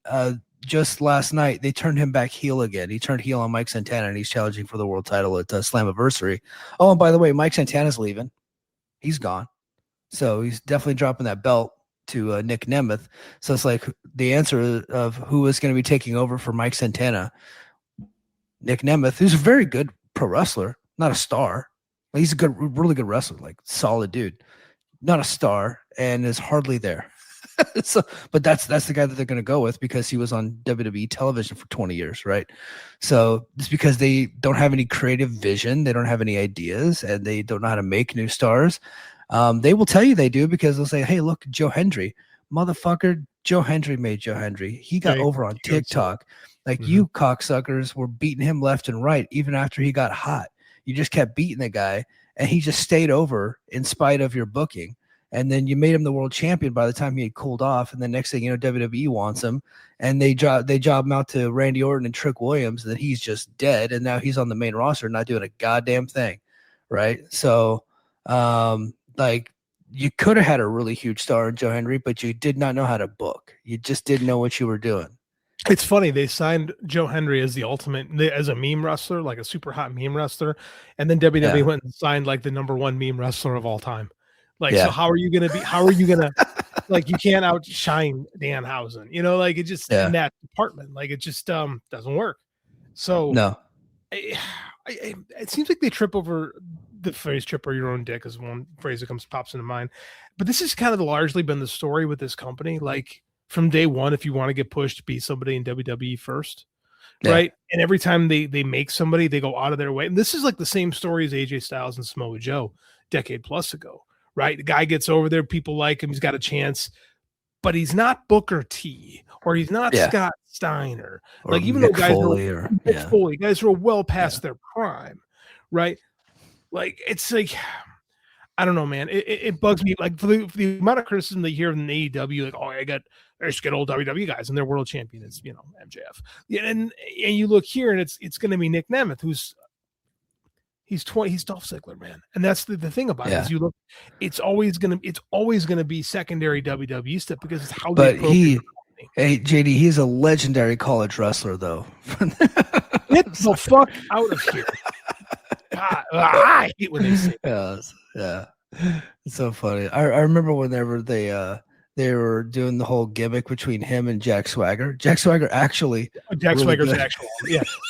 [SPEAKER 4] just last night, they turned him back heel again. He turned heel on Mike Santana, and he's challenging for the world title at Slammiversary. Oh, and by the way, Mike Santana's leaving. He's gone. So he's definitely dropping that belt to Nick Nemeth. So it's like the answer of who is going to be taking over for Mike Santana. Nick Nemeth, who's a very good pro wrestler, not a star. He's a really good wrestler, like solid dude, not a star, and is hardly there. But that's the guy that they're going to go with because he was on WWE television for 20 years, right? So it's because they don't have any creative vision, they don't have any ideas, and they don't know how to make new stars. They will tell you they do because they'll say, "Hey, look, Joe Hendry, motherfucker, Joe Hendry made Joe Hendry. He got over on TikTok. Like you cocksuckers were beating him left and right, even after he got hot. You just kept beating the guy, and he just stayed over in spite of your booking. And then you made him the world champion by the time he had cooled off. And the next thing you know, WWE wants him, and they job him out to Randy Orton and Trick Williams. And then he's just dead, and now he's on the main roster, not doing a goddamn thing, right? So, like, you could have had a really huge star in Joe Hendry, but you did not know how to book. You just didn't know what you were doing.
[SPEAKER 5] It's funny, they signed Joe Hendry as the ultimate, as a meme wrestler, like a super hot meme wrestler, and then WWE went and signed like the #1 meme wrestler of all time. Like, so how are you gonna like, you can't outshine Danhausen, like it just in that department, like it just doesn't work. So
[SPEAKER 4] no,
[SPEAKER 5] it seems like they trip over the phrase "trip over your own dick" is one phrase that pops into mind, but this has kind of largely been the story with this company, like. From day one, if you want to get pushed, be somebody in WWE first, right? And every time they make somebody, they go out of their way. And this is like the same story as AJ Styles and Samoa Joe decade plus ago, right? The guy gets over there, people like him, he's got a chance, but he's not Booker T or he's not Scott Steiner.
[SPEAKER 4] Or
[SPEAKER 5] like even
[SPEAKER 4] Mick
[SPEAKER 5] though guys
[SPEAKER 4] Foley
[SPEAKER 5] are Mick Foley, guys are well past their prime, right? Like it's like. I don't know, man. It bugs me. Like for the amount of criticism they hear in the AEW, like, oh, I just get old WWE guys and they're world champion. It's MJF. Yeah, and you look here and it's going to be Nick Nemeth, he's 20. He's Dolph Ziggler, man. And that's the thing about it is you look. It's always gonna be secondary WWE stuff because it's how.
[SPEAKER 4] But hey JD, he's a legendary college wrestler though.
[SPEAKER 5] Get the fuck out of here. God, I hate when they say that.
[SPEAKER 4] Yeah, it's so funny. I remember whenever they were doing the whole gimmick between him and Jack Swagger. Jack Swagger's
[SPEAKER 5] Swagger's actual,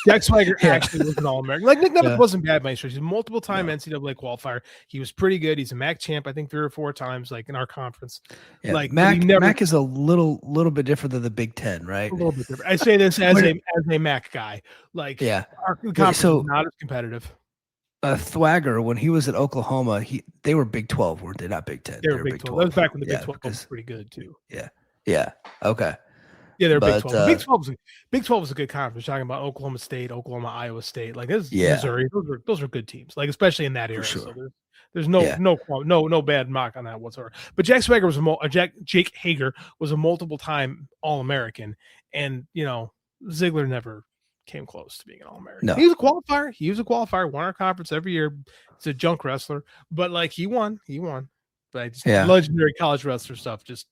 [SPEAKER 5] Jack Swagger actually was an All-American. Like Nick Nemeth wasn't bad by any stretch. He's a multiple-time NCAA qualifier. He was pretty good. He's a MAC champ, I think 3 or 4 times, like in our conference.
[SPEAKER 4] Yeah.
[SPEAKER 5] Like
[SPEAKER 4] MAC is a little bit different than the Big Ten, right?
[SPEAKER 5] A little bit different. I say this as a MAC guy. Like our conference is not as competitive.
[SPEAKER 4] Thwagger, when he was at Oklahoma, they were Big 12, weren't they? Not Big 10.
[SPEAKER 5] They were Big 12. That was back when the Big 12 was pretty good too.
[SPEAKER 4] Yeah. Okay.
[SPEAKER 5] Yeah, they're Big 12. Big 12 was a good conference. Talking about Oklahoma State, Oklahoma, Iowa State, like this, Missouri. Those are good teams. Like especially in that era.
[SPEAKER 4] Sure.
[SPEAKER 5] So there's no bad mock on that whatsoever. But Jack Swagger was Jake Hager was a multiple-time All-American, and Ziggler never came close to being an All-American.
[SPEAKER 4] No.
[SPEAKER 5] He was a qualifier, won our conference every year. He's a junk wrestler, but like he won. But legendary college wrestler stuff just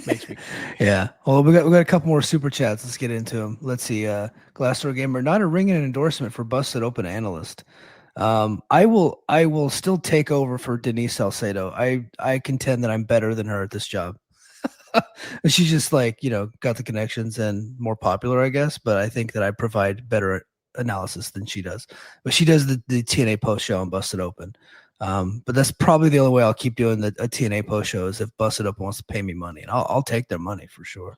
[SPEAKER 5] makes me
[SPEAKER 4] Yeah. Well, we got a couple more super chats. Let's get into them. Let's see. Glassdoor Gamer, not a ringing endorsement for Busted Open Analyst. I will still take over for Denise Salcedo. I contend that I'm better than her at this job. She's just like, got the connections and more popular, I guess. But I think that I provide better analysis than she does. But she does the TNA post show on Busted Open. But that's probably the only way I'll keep doing a TNA post show is if Busted Open wants to pay me money, and I'll take their money for sure.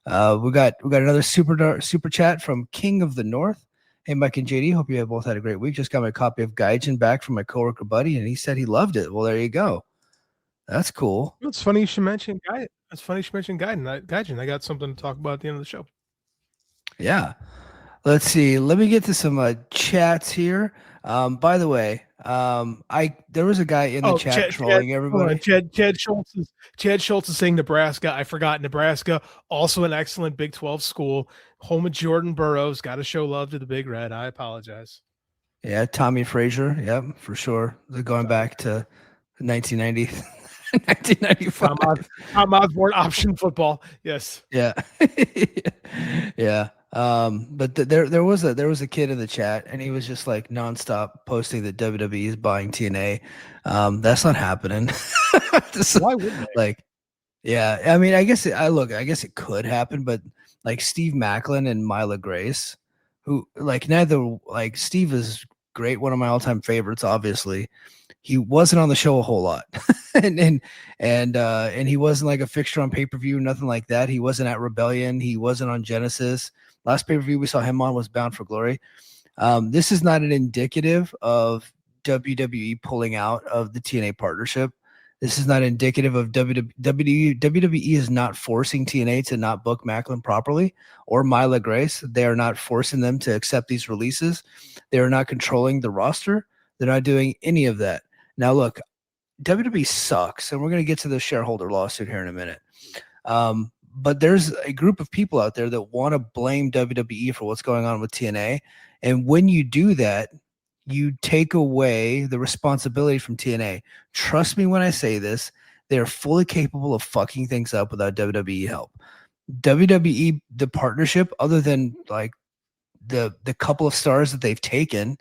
[SPEAKER 4] We got another super chat from King of the North. Hey, Mike and JD, hope you have both had a great week. Just got my copy of Gaijin back from my coworker buddy, and he said he loved it. Well, there you go. That's cool.
[SPEAKER 5] It's funny you should mention Guy. It's funny you should mention Gaijin. I got something to talk about at the end of the show.
[SPEAKER 4] Yeah. Let's see. Let me get to some chats here. By the way, there was a guy in the chat trolling everybody.
[SPEAKER 5] Chad Schultz is saying Nebraska. I forgot Nebraska, also an excellent Big 12 school, home of Jordan Burroughs. Got to show love to the Big Red. I apologize.
[SPEAKER 4] Yeah, Tommy Frazier. Yep, for sure. They're going back to 1990, 1995.
[SPEAKER 5] Tom Osborne option football. Yes.
[SPEAKER 4] Yeah. Yeah. But there was a kid in the chat, and he was just like nonstop posting that WWE is buying TNA. That's not happening.
[SPEAKER 5] Why would they?
[SPEAKER 4] Like, yeah, I mean, I guess it could happen, but like Steve Maclin and Mila Grace, who like Steve is great, one of my all-time favorites, obviously. He wasn't on the show a whole lot. and he wasn't like a fixture on pay-per-view, nothing like that. He wasn't at Rebellion, he wasn't on Genesis. Last pay-per-view we saw him on was Bound for Glory. This is not an indicative of WWE pulling out of the TNA partnership. This is not indicative of WWE is not forcing TNA to not book Maclin properly or Mila Grace. They are not forcing them to accept these releases. They are not controlling the roster. They're not doing any of that. Now, look, WWE sucks, and we're going to get to the shareholder lawsuit here in a minute. But there's a group of people out there that want to blame WWE for what's going on with TNA. And when you do that, you take away the responsibility from TNA. Trust me when I say this, they're fully capable of fucking things up without WWE help. WWE, the partnership, other than like the couple of stars that they've taken,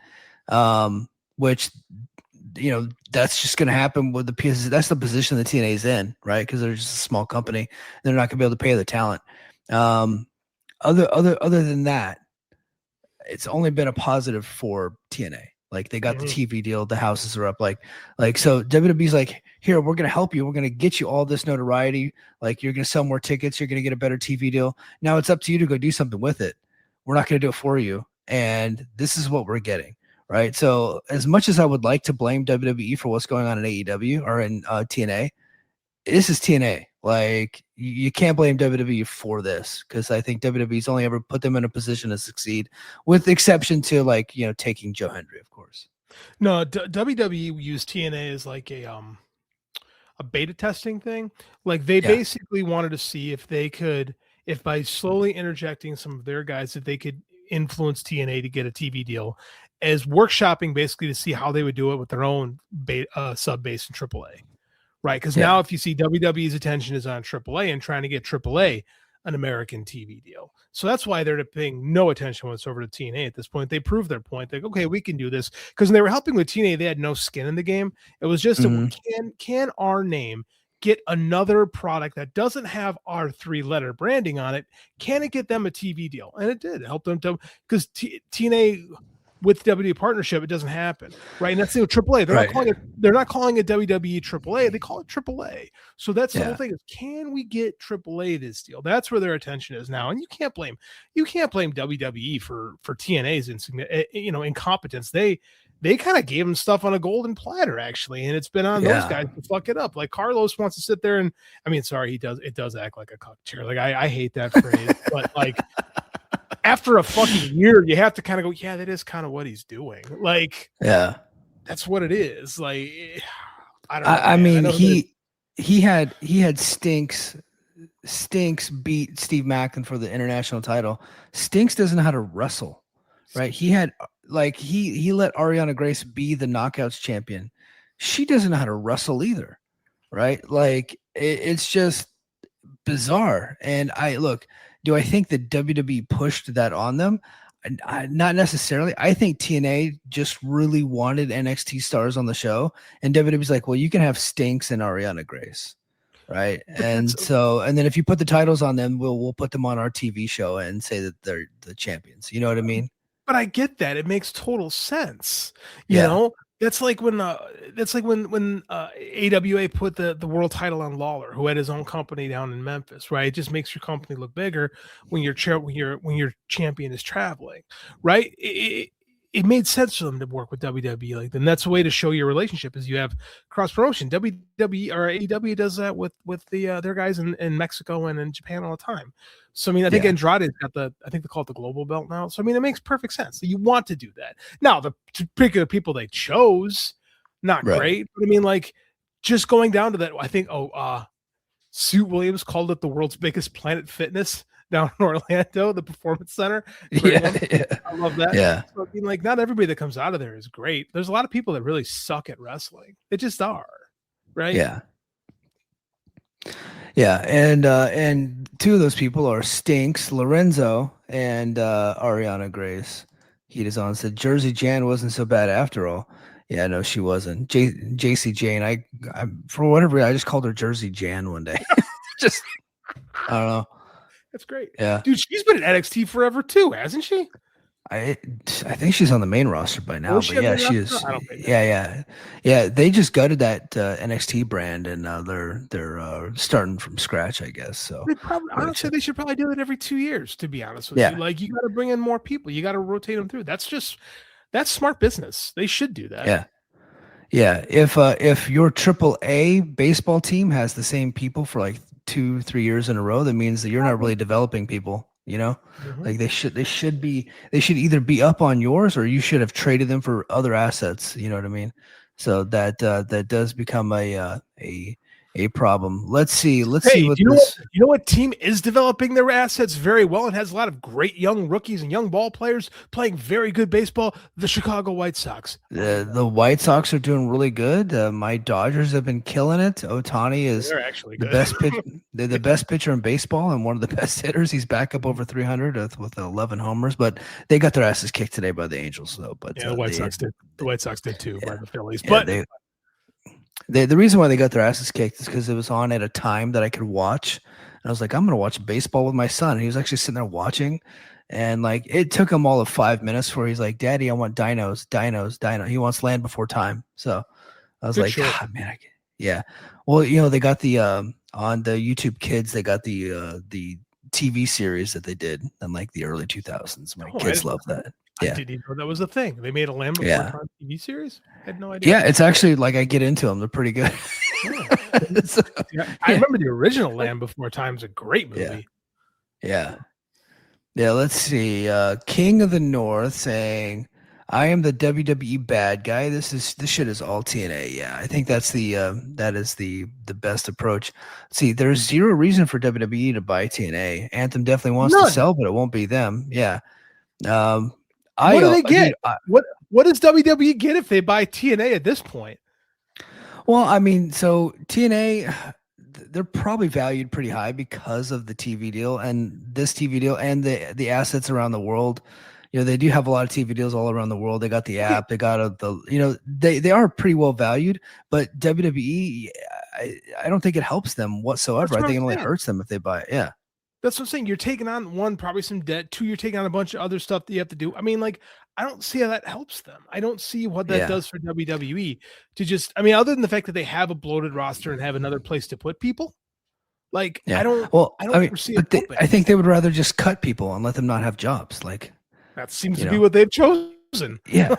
[SPEAKER 4] which, you know, that's just going to happen with the pieces. That's the position the TNA is in, right? Because they're just a small company. They're not going to be able to pay the talent. Other than that, it's only been a positive for TNA. Like they got the TV deal, the houses are up. Like so WWE's like, here, we're gonna help you. We're gonna get you all this notoriety. Like you're gonna sell more tickets. You're gonna get a better TV deal. Now it's up to you to go do something with it. We're not gonna do it for you. And this is what we're getting, right? So as much as I would like to blame WWE for what's going on in AEW or in TNA, this is TNA. Like you can't blame WWE for this because I think WWE's only ever put them in a position to succeed, with the exception to like, you know, taking Joe Hendry, of course.
[SPEAKER 5] No, WWE used TNA as like a beta testing thing. Like they basically wanted to see if they could, if by slowly interjecting some of their guys, that they could influence TNA to get a TV deal, as workshopping basically to see how they would do it with their own sub base in AAA. Right, because now if you see WWE's attention is on AAA and trying to get AAA an American TV deal. So that's why they're paying no attention whatsoever to TNA at this point. They proved their point. Like, okay, we can do this. Because when they were helping with TNA, they had no skin in the game. It was just, can our name get another product that doesn't have our 3-letter branding on it? Can it get them a TV deal? And it did. It helped them to, because TNA with WWE partnership, it doesn't happen, right? And that's the AAA. They're not calling it WWE AAA. They call it AAA. So that's the whole thing. Is can we get AAA this deal? That's where their attention is now. And you can't blame WWE for TNA's incompetence. They kind of gave them stuff on a golden platter, actually, and it's been on those guys to fuck it up. Like Carlos wants to sit there and, I mean, sorry, it does act like a cuck chair. Like I hate that phrase, but like. After a fucking year, you have to kind of go, yeah, that is kind of what he's doing. Like, that's what it is. Like, I don't know.
[SPEAKER 4] I mean, he had Stinks beat Steve Maclin for the international title. Stinks doesn't know how to wrestle, right? He had he let Ariana Grace be the Knockouts champion. She doesn't know how to wrestle either, right? Like it's just bizarre. And do I think that WWE pushed that on them? Not necessarily. I think TNA just really wanted NXT stars on the show, and WWE's like, well, you can have Stinks and Ariana Grace, right? And then if you put the titles on them, we'll put them on our TV show and say that they're the champions. You know what I mean?
[SPEAKER 5] But I get that. It makes total sense. You know? That's like when AWA put the world title on Lawler, who had his own company down in Memphis, right? It just makes your company look bigger when your champion is traveling, right? it made sense for them to work with WWE. Like, then that's a way to show your relationship is you have cross promotion. WWE or AEW does that with their guys in Mexico and in Japan all the time. So I mean, I think Andrade's got I think they call it the global belt now. So I mean, it makes perfect sense. You want to do that. Now, the particular people they chose, not great, but I mean, like, just going down to that, I think. Sue Williams called it the world's biggest Planet Fitness down in Orlando, the Performance Center. I love that.
[SPEAKER 4] Yeah.
[SPEAKER 5] So, I mean, like, not everybody that comes out of there is great. There's a lot of people that really suck at wrestling. They just are, right?
[SPEAKER 4] Yeah. Yeah, and two of those people are Stinks, Lorenzo, and Ariana Grace. Heat is on said Jersey Jan wasn't so bad after all. Yeah, no, she wasn't. JC Jane, I for whatever reason, I just called her Jersey Jan one day. Just I don't know.
[SPEAKER 5] That's great.
[SPEAKER 4] Yeah,
[SPEAKER 5] dude, she's been at NXT forever too, hasn't she?
[SPEAKER 4] I think she's on the main roster by now, but yeah, she is. Yeah. They just gutted that NXT brand, and they're starting from scratch, I guess. So
[SPEAKER 5] honestly, they should probably do it every 2 years. To be honest with you, like, you got to bring in more people. You got to rotate them through. That's smart business. They should do that.
[SPEAKER 4] Yeah. If your AAA baseball team has the same people for like 2-3 years in a row, that means that you're not really developing people. You know, like they should either be up on yours, or you should have traded them for other assets. You know what I mean? So that does become a problem. Let's see what
[SPEAKER 5] you know what team is developing their assets very well and has a lot of great young rookies and young ball players playing very good baseball? The Chicago White Sox.
[SPEAKER 4] The White Sox are doing really good. My Dodgers have been killing it. Ohtani is the best pitcher in baseball and one of the best hitters. He's back up over 300 with 11 homers, but they got their asses kicked today by the Angels, though. But
[SPEAKER 5] the White Sox did. The White Sox did too by the Phillies.
[SPEAKER 4] Yeah, but the reason why they got their asses kicked is because it was on at a time that I could watch. And I was like, I'm going to watch baseball with my son. And he was actually sitting there watching. And like, it took him all of 5 minutes where he's like, Daddy, I want dinos. He wants Land Before Time. So I was like, God, man. Yeah. Well, they got the, on the YouTube Kids, they got the TV series that they did in like the early 2000s. My kids love that.
[SPEAKER 5] Yeah. I didn't even know that was a thing. They made a Land Before Time TV series? I had no idea.
[SPEAKER 4] Yeah, it's actually like I get into them. They're pretty good.
[SPEAKER 5] I remember the original Land Before Time is a great movie.
[SPEAKER 4] Yeah, let's see. King of the North saying, I am the WWE bad guy. This shit is all TNA. Yeah, I think that is the best approach. See, there's zero reason for WWE to buy TNA. Anthem definitely wants to sell, but it won't be them. Yeah.
[SPEAKER 5] What do they get? What does WWE get if they buy TNA at this point?
[SPEAKER 4] Well, I mean, so TNA, they're probably valued pretty high because of the TV deal and this TV deal and the assets around the world. They do have a lot of TV deals all around the world. They got the app. They got they are pretty well valued. But WWE, I don't think it helps them whatsoever. I think it only hurts them if they buy it. Yeah.
[SPEAKER 5] That's what I'm saying. You're taking on, one, probably some debt. Two, you're taking on a bunch of other stuff that you have to do. I mean, like, I don't see how that helps them. I don't see what that does for WWE to just, I mean, other than the fact that they have a bloated roster and have another place to put people. Like, I don't foresee it.
[SPEAKER 4] I think they would rather just cut people and let them not have jobs. Like,
[SPEAKER 5] that seems to be what they've chosen.
[SPEAKER 4] Yeah.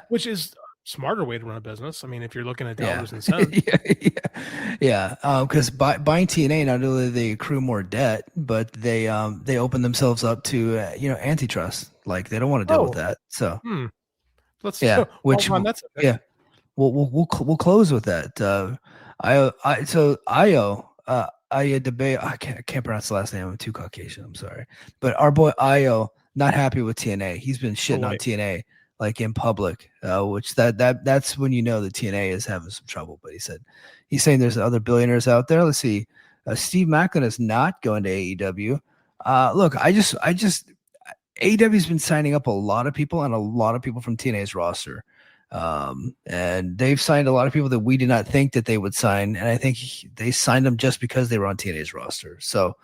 [SPEAKER 5] Which is smarter way to run a business. I mean, if you're looking at dollars and cents.
[SPEAKER 4] Because buying TNA, not only do they accrue more debt, but they open themselves up to antitrust. Like, they don't want to deal with that. So
[SPEAKER 5] let's
[SPEAKER 4] We'll close with that. Io debate. I can't pronounce the last name. I'm too Caucasian. I'm sorry, but our boy Io not happy with TNA. He's been shitting on TNA. Like in public, which that's when you know the TNA is having some trouble. But he's saying there's other billionaires out there. Let's see. Steve Maclin is not going to AEW. Look, AEW's been signing up a lot of people and a lot of people from TNA's roster. And they've signed a lot of people that we did not think that they would sign. And I think they signed them just because they were on TNA's roster. So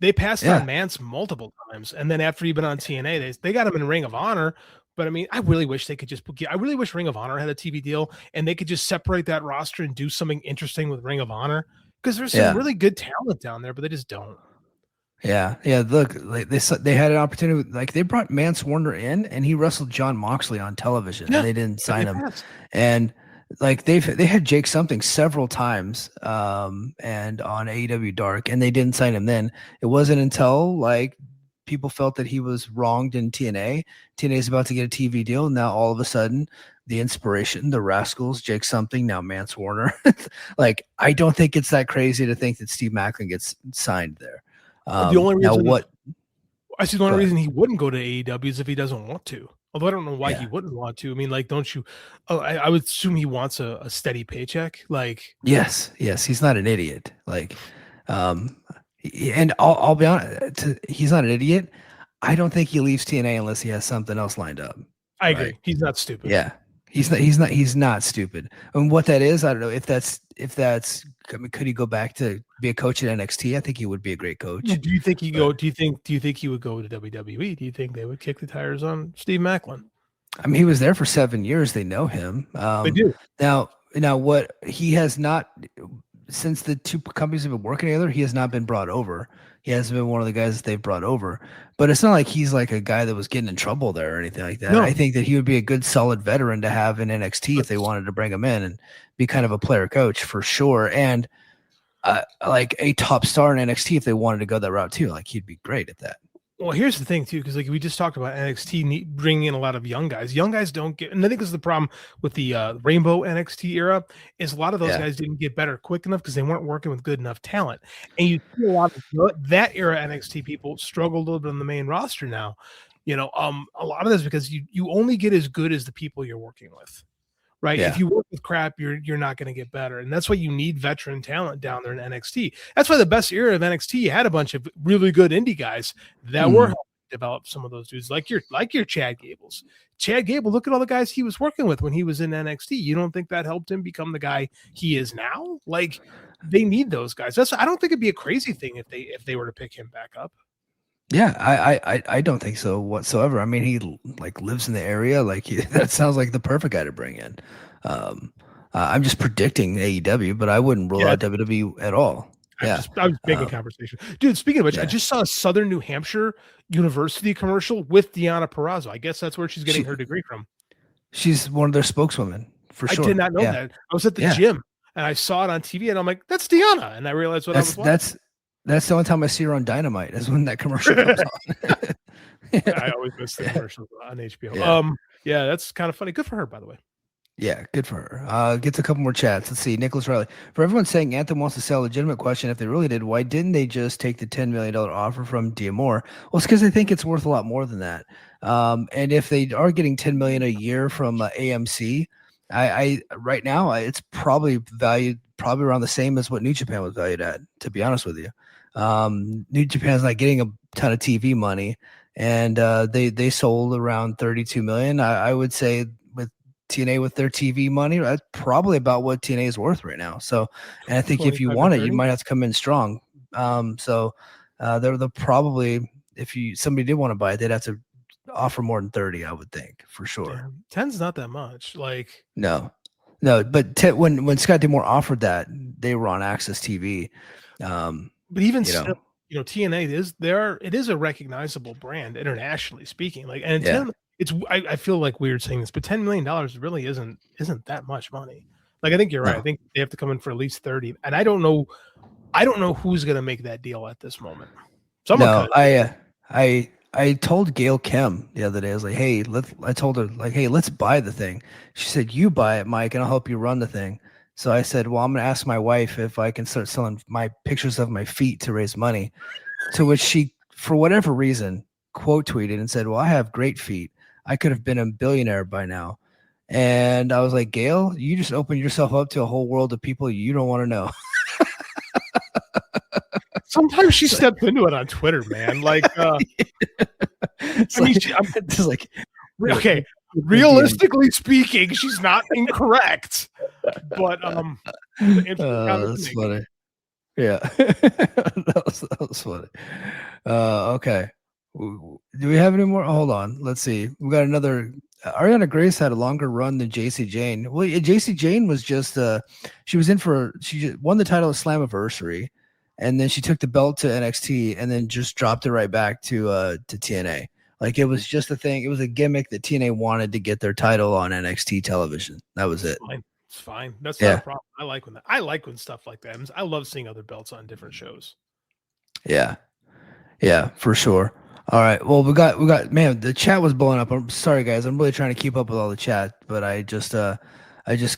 [SPEAKER 5] they passed on Mance multiple times, and then after he'd been on TNA, they got him in Ring of Honor. But I mean, I really wish they could I really wish Ring of Honor had a TV deal, and they could just separate that roster and do something interesting with Ring of Honor, because there's some really good talent down there, but they just don't.
[SPEAKER 4] Yeah, yeah. Look, like they had an opportunity. Like they brought Mance Warner in, and he wrestled John Moxley on television, and
[SPEAKER 5] Yeah,
[SPEAKER 4] they didn't
[SPEAKER 5] and they
[SPEAKER 4] sign him.
[SPEAKER 5] passed.
[SPEAKER 4] And like they had Jake something several times, and on AEW Dark, and they didn't sign him. Then it wasn't until like people felt that he was wronged in TNA. TNA is about to get a TV deal. Now all of a sudden, the Inspiration, the Rascals, Jake something, now Mance Warner. Like I don't think it's that crazy to think that Steve Maclin gets signed there.
[SPEAKER 5] The only
[SPEAKER 4] Now
[SPEAKER 5] reason
[SPEAKER 4] what?
[SPEAKER 5] I see the only
[SPEAKER 4] Go ahead.
[SPEAKER 5] reason he wouldn't go to AEW is if he doesn't want to. Although I don't know why he
[SPEAKER 4] Yeah.
[SPEAKER 5] wouldn't want to. I mean, like, don't you? Oh, I would assume he wants a steady paycheck. Like,
[SPEAKER 4] Yes. Yes. He's not an idiot. Like, and I'll be honest. He's not an idiot. I don't think he leaves TNA unless he has something else lined up.
[SPEAKER 5] I
[SPEAKER 4] Right.
[SPEAKER 5] agree. He's not stupid.
[SPEAKER 4] Yeah. He's not stupid. And what that is, I don't know if that's, I mean, could he go back to be a coach at NXT? I think he would be a great coach.
[SPEAKER 5] Do you think he
[SPEAKER 4] But-
[SPEAKER 5] go? Do you think he would go to WWE? Do you think they would kick the tires on Steve Maclin?
[SPEAKER 4] I mean, he was there for 7 years. They know him.
[SPEAKER 5] They do.
[SPEAKER 4] Now what he has not, since the two companies have been working together, he has not been brought over. He hasn't been one of the guys that they've brought over. But it's not like he's like a guy that was getting in trouble there or anything like that.
[SPEAKER 5] No.
[SPEAKER 4] I think that he would be a good, solid veteran to have in NXT if they wanted to bring him in and be kind of a player coach for sure. And like a top star in NXT if they wanted to go that route too. Like he'd be great at that.
[SPEAKER 5] Well, here's the thing too, because like we just talked about NXT bringing in a lot of young guys. Young guys don't get, and I think this is the problem with the Rainbow NXT era, is a lot of those guys didn't get better quick enough because they weren't working with good enough talent. And you see a lot of that era NXT people struggle a little bit on the main roster now. You know, a lot of this because you only get as good as the people you're working with. Right.
[SPEAKER 4] Yeah.
[SPEAKER 5] If you work with crap, you're not going to get better. And that's why you need veteran talent down there in NXT. That's why the best era of NXT, you had a bunch of really good indie guys that were helping develop some of those dudes, like your Chad Gables. Chad Gable, look at all the guys he was working with when he was in NXT. You don't think that helped him become the guy he is now? Like they need those guys. I don't think it'd be a crazy thing if they were to pick him back up.
[SPEAKER 4] Yeah, I don't think so whatsoever. I mean, he like lives in the area. Like that sounds like the perfect guy to bring in. I'm just predicting AEW, but I wouldn't rule out WWE at all.
[SPEAKER 5] I was making conversation, dude. Speaking of which, I just saw a Southern New Hampshire University commercial with Deanna Purrazzo. I guess that's where she's getting her degree from.
[SPEAKER 4] She's one of their spokeswomen for sure.
[SPEAKER 5] I did not know that. I was at the gym and I saw it on TV, and I'm like, "That's Deanna," and I realized what I was watching.
[SPEAKER 4] That's the only time I see her on Dynamite is when that commercial comes on.
[SPEAKER 5] I always miss the commercials on HBO. Yeah, that's kind of funny. Good for her, by the way.
[SPEAKER 4] Yeah, good for her. Gets a couple more chats. Let's see. Nicholas Riley. For everyone saying Anthem wants to sell, legitimate question. If they really did, why didn't they just take the $10 million offer from Diamore? Well, it's because they think it's worth a lot more than that. And if they are getting $10 million a year from AMC, I right now it's probably valued around the same as what New Japan was valued at, to be honest with you. New Japan's not getting a ton of TV money, and they sold around 32 million. I would say with TNA with their TV money, that's probably about what TNA is worth right now. So, and I think if you want it, you might have to come in strong. So they'll probably, if somebody did want to buy it, they'd have to offer more than 30, I would think, for sure.
[SPEAKER 5] 10's not that much. Like
[SPEAKER 4] no, but when Scott D'Amore offered that, they were on Access TV.
[SPEAKER 5] But even still, TNA it is a recognizable brand internationally speaking. Like, and 10, I feel like weird saying this, but $10 million really isn't that much money. Like, I think you're right. I think they have to come in for at least 30, and I don't know who's going to make that deal at this moment.
[SPEAKER 4] I told Gail Kim the other day, I was like, hey, let's buy the thing. She said, you buy it, Mike, and I'll help you run the thing. So I said, well, I'm going to ask my wife if I can start selling my pictures of my feet to raise money. To which she, for whatever reason, quote tweeted and said, well, I have great feet. I could have been a billionaire by now. And I was like, Gail, you just opened yourself up to a whole world of people you don't want to know.
[SPEAKER 5] Sometimes she steps into it on Twitter, man. Like, okay. Realistically speaking, she's not incorrect, but
[SPEAKER 4] that's funny. Yeah, that was funny. Okay, do we have any more? Hold on, let's see. We got another. Ariana Grace had a longer run than JC Jane. Well, JC Jane was just she won the title of Slammiversary, and then she took the belt to NXT and then just dropped it right back to TNA. Like it was just a thing. It was a gimmick that TNA wanted to get their title on NXT television. That was it.
[SPEAKER 5] It's fine. That's not a problem. I like when stuff like that happens. I love seeing other belts on different shows.
[SPEAKER 4] Yeah. Yeah, for sure. All right. Well, we got man, the chat was blowing up. I'm sorry guys. I'm really trying to keep up with all the chat, but I just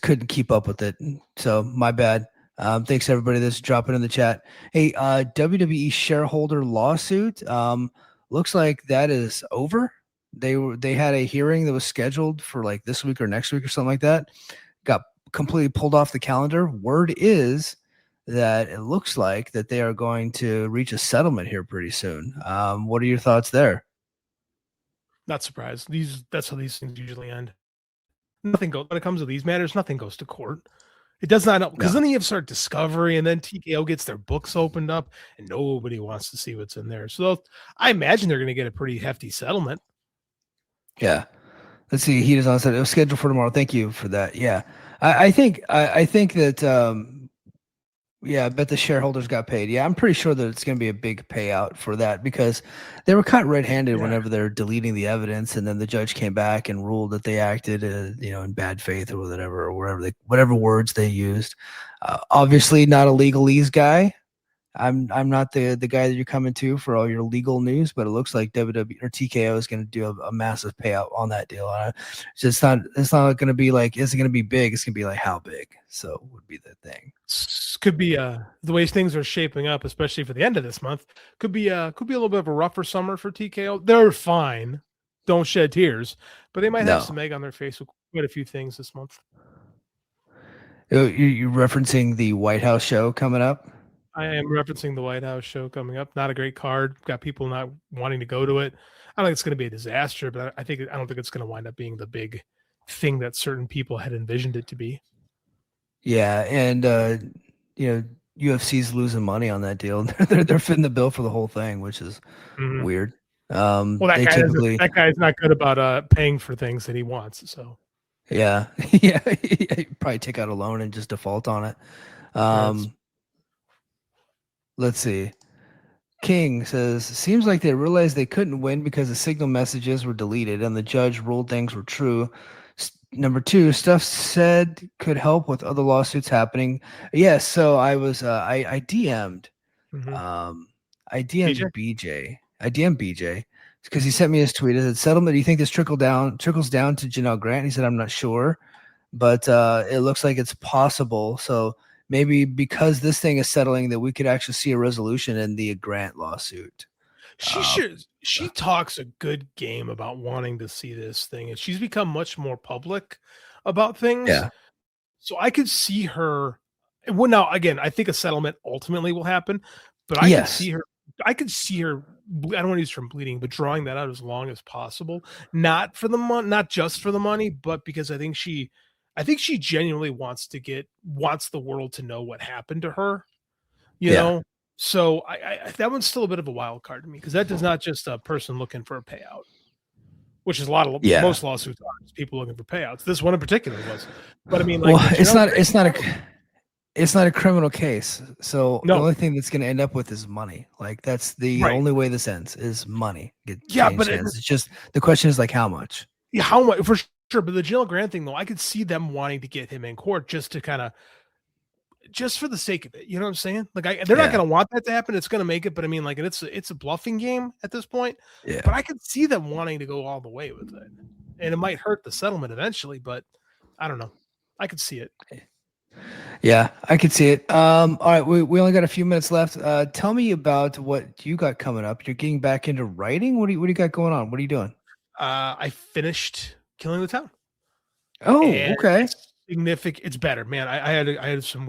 [SPEAKER 4] couldn't keep up with it. So my bad. Thanks everybody that's dropping in the chat. Hey, WWE shareholder lawsuit. Looks like that is over. They had a hearing that was scheduled for like this week or next week or something like that. Got completely pulled off the calendar. Word is that it looks like that they are going to reach a settlement here pretty soon. What are your thoughts there?
[SPEAKER 5] Not surprised. That's how these things usually end. Nothing goes when it comes to these matters. Nothing goes to court. It does not, because then you have start Discovery, and then TKO gets their books opened up, and nobody wants to see what's in there. So I imagine they're going to get a pretty hefty settlement.
[SPEAKER 4] Yeah. Let's see. Heat is on set. It was scheduled for tomorrow. Thank you for that. Yeah. I think that yeah, I bet the shareholders got paid. Yeah, I'm pretty sure that it's going to be a big payout for that because they were caught red-handed whenever they're deleting the evidence, and then the judge came back and ruled that they acted, in bad faith or whatever words they used. Obviously, not a legalese guy. I'm not the guy that you're coming to for all your legal news, but it looks like WWE or TKO is going to do a massive payout on that deal. It's not going to be like, is it going to be big? It's going to be like how big? So would be the thing.
[SPEAKER 5] Could be the way things are shaping up, especially for the end of this month. Could be a little bit of a rougher summer for TKO. They're fine, don't shed tears, but they might have some egg on their face with quite a few things this month.
[SPEAKER 4] You're referencing the White House show coming up?
[SPEAKER 5] I am referencing the White House show coming up. Not a great card. Got people not wanting to go to it. I don't think it's going to be a disaster, but I don't think it's going to wind up being the big thing that certain people had envisioned it to be.
[SPEAKER 4] Yeah, and UFC's losing money on that deal. They're fitting the bill for the whole thing, which is weird.
[SPEAKER 5] Well, that guy's not good about paying for things that he wants. So
[SPEAKER 4] yeah, yeah, probably take out a loan and just default on it. Let's see. King says, seems like they realized they couldn't win because the signal messages were deleted and the judge ruled things were true. Number 2, stuff said could help with other lawsuits happening. Yes, so I was I DM'd I DM'd BJ. I DM'd BJ because he sent me his tweet. It said, settlement, do you think this trickles down to Janelle Grant? He said, I'm not sure, but it looks like it's possible. So maybe because this thing is settling that we could actually see a resolution in the Grant lawsuit.
[SPEAKER 5] She talks a good game about wanting to see this thing, and she's become much more public about things.
[SPEAKER 4] Yeah.
[SPEAKER 5] So I could see her. Well, now again, I think a settlement ultimately will happen, but I could see her. I could see her. I don't want to use the term bleeding, but drawing that out as long as possible, not for the money, not just for the money, but because I think she genuinely wants the world to know what happened to her. You know. So I that one's still a bit of a wild card to me because that is not just a person looking for a payout, which is most lawsuits are people looking for payouts. This one in particular was, but I mean, like,
[SPEAKER 4] it's not a criminal case. So the only thing that's going to end up with is money. Like that's the only way this ends is money. But it's just the question is like how much?
[SPEAKER 5] Yeah, how much for sure. But the Janelle Grant thing though, I could see them wanting to get him in court just for the sake of it, you know what I'm saying? Like they're not going to want that to happen. It's going to make it, but I mean, like it's a bluffing game at this point.
[SPEAKER 4] Yeah.
[SPEAKER 5] But I could see them wanting to go all the way with it, and it might hurt the settlement eventually. But I don't know. I could see it.
[SPEAKER 4] Yeah, I could see it. All right, we only got a few minutes left. Tell me about what you got coming up. You're getting back into writing. What do you got going on? What are you doing?
[SPEAKER 5] I finished Killing the Town.
[SPEAKER 4] Oh, okay.
[SPEAKER 5] It's better, man. I had some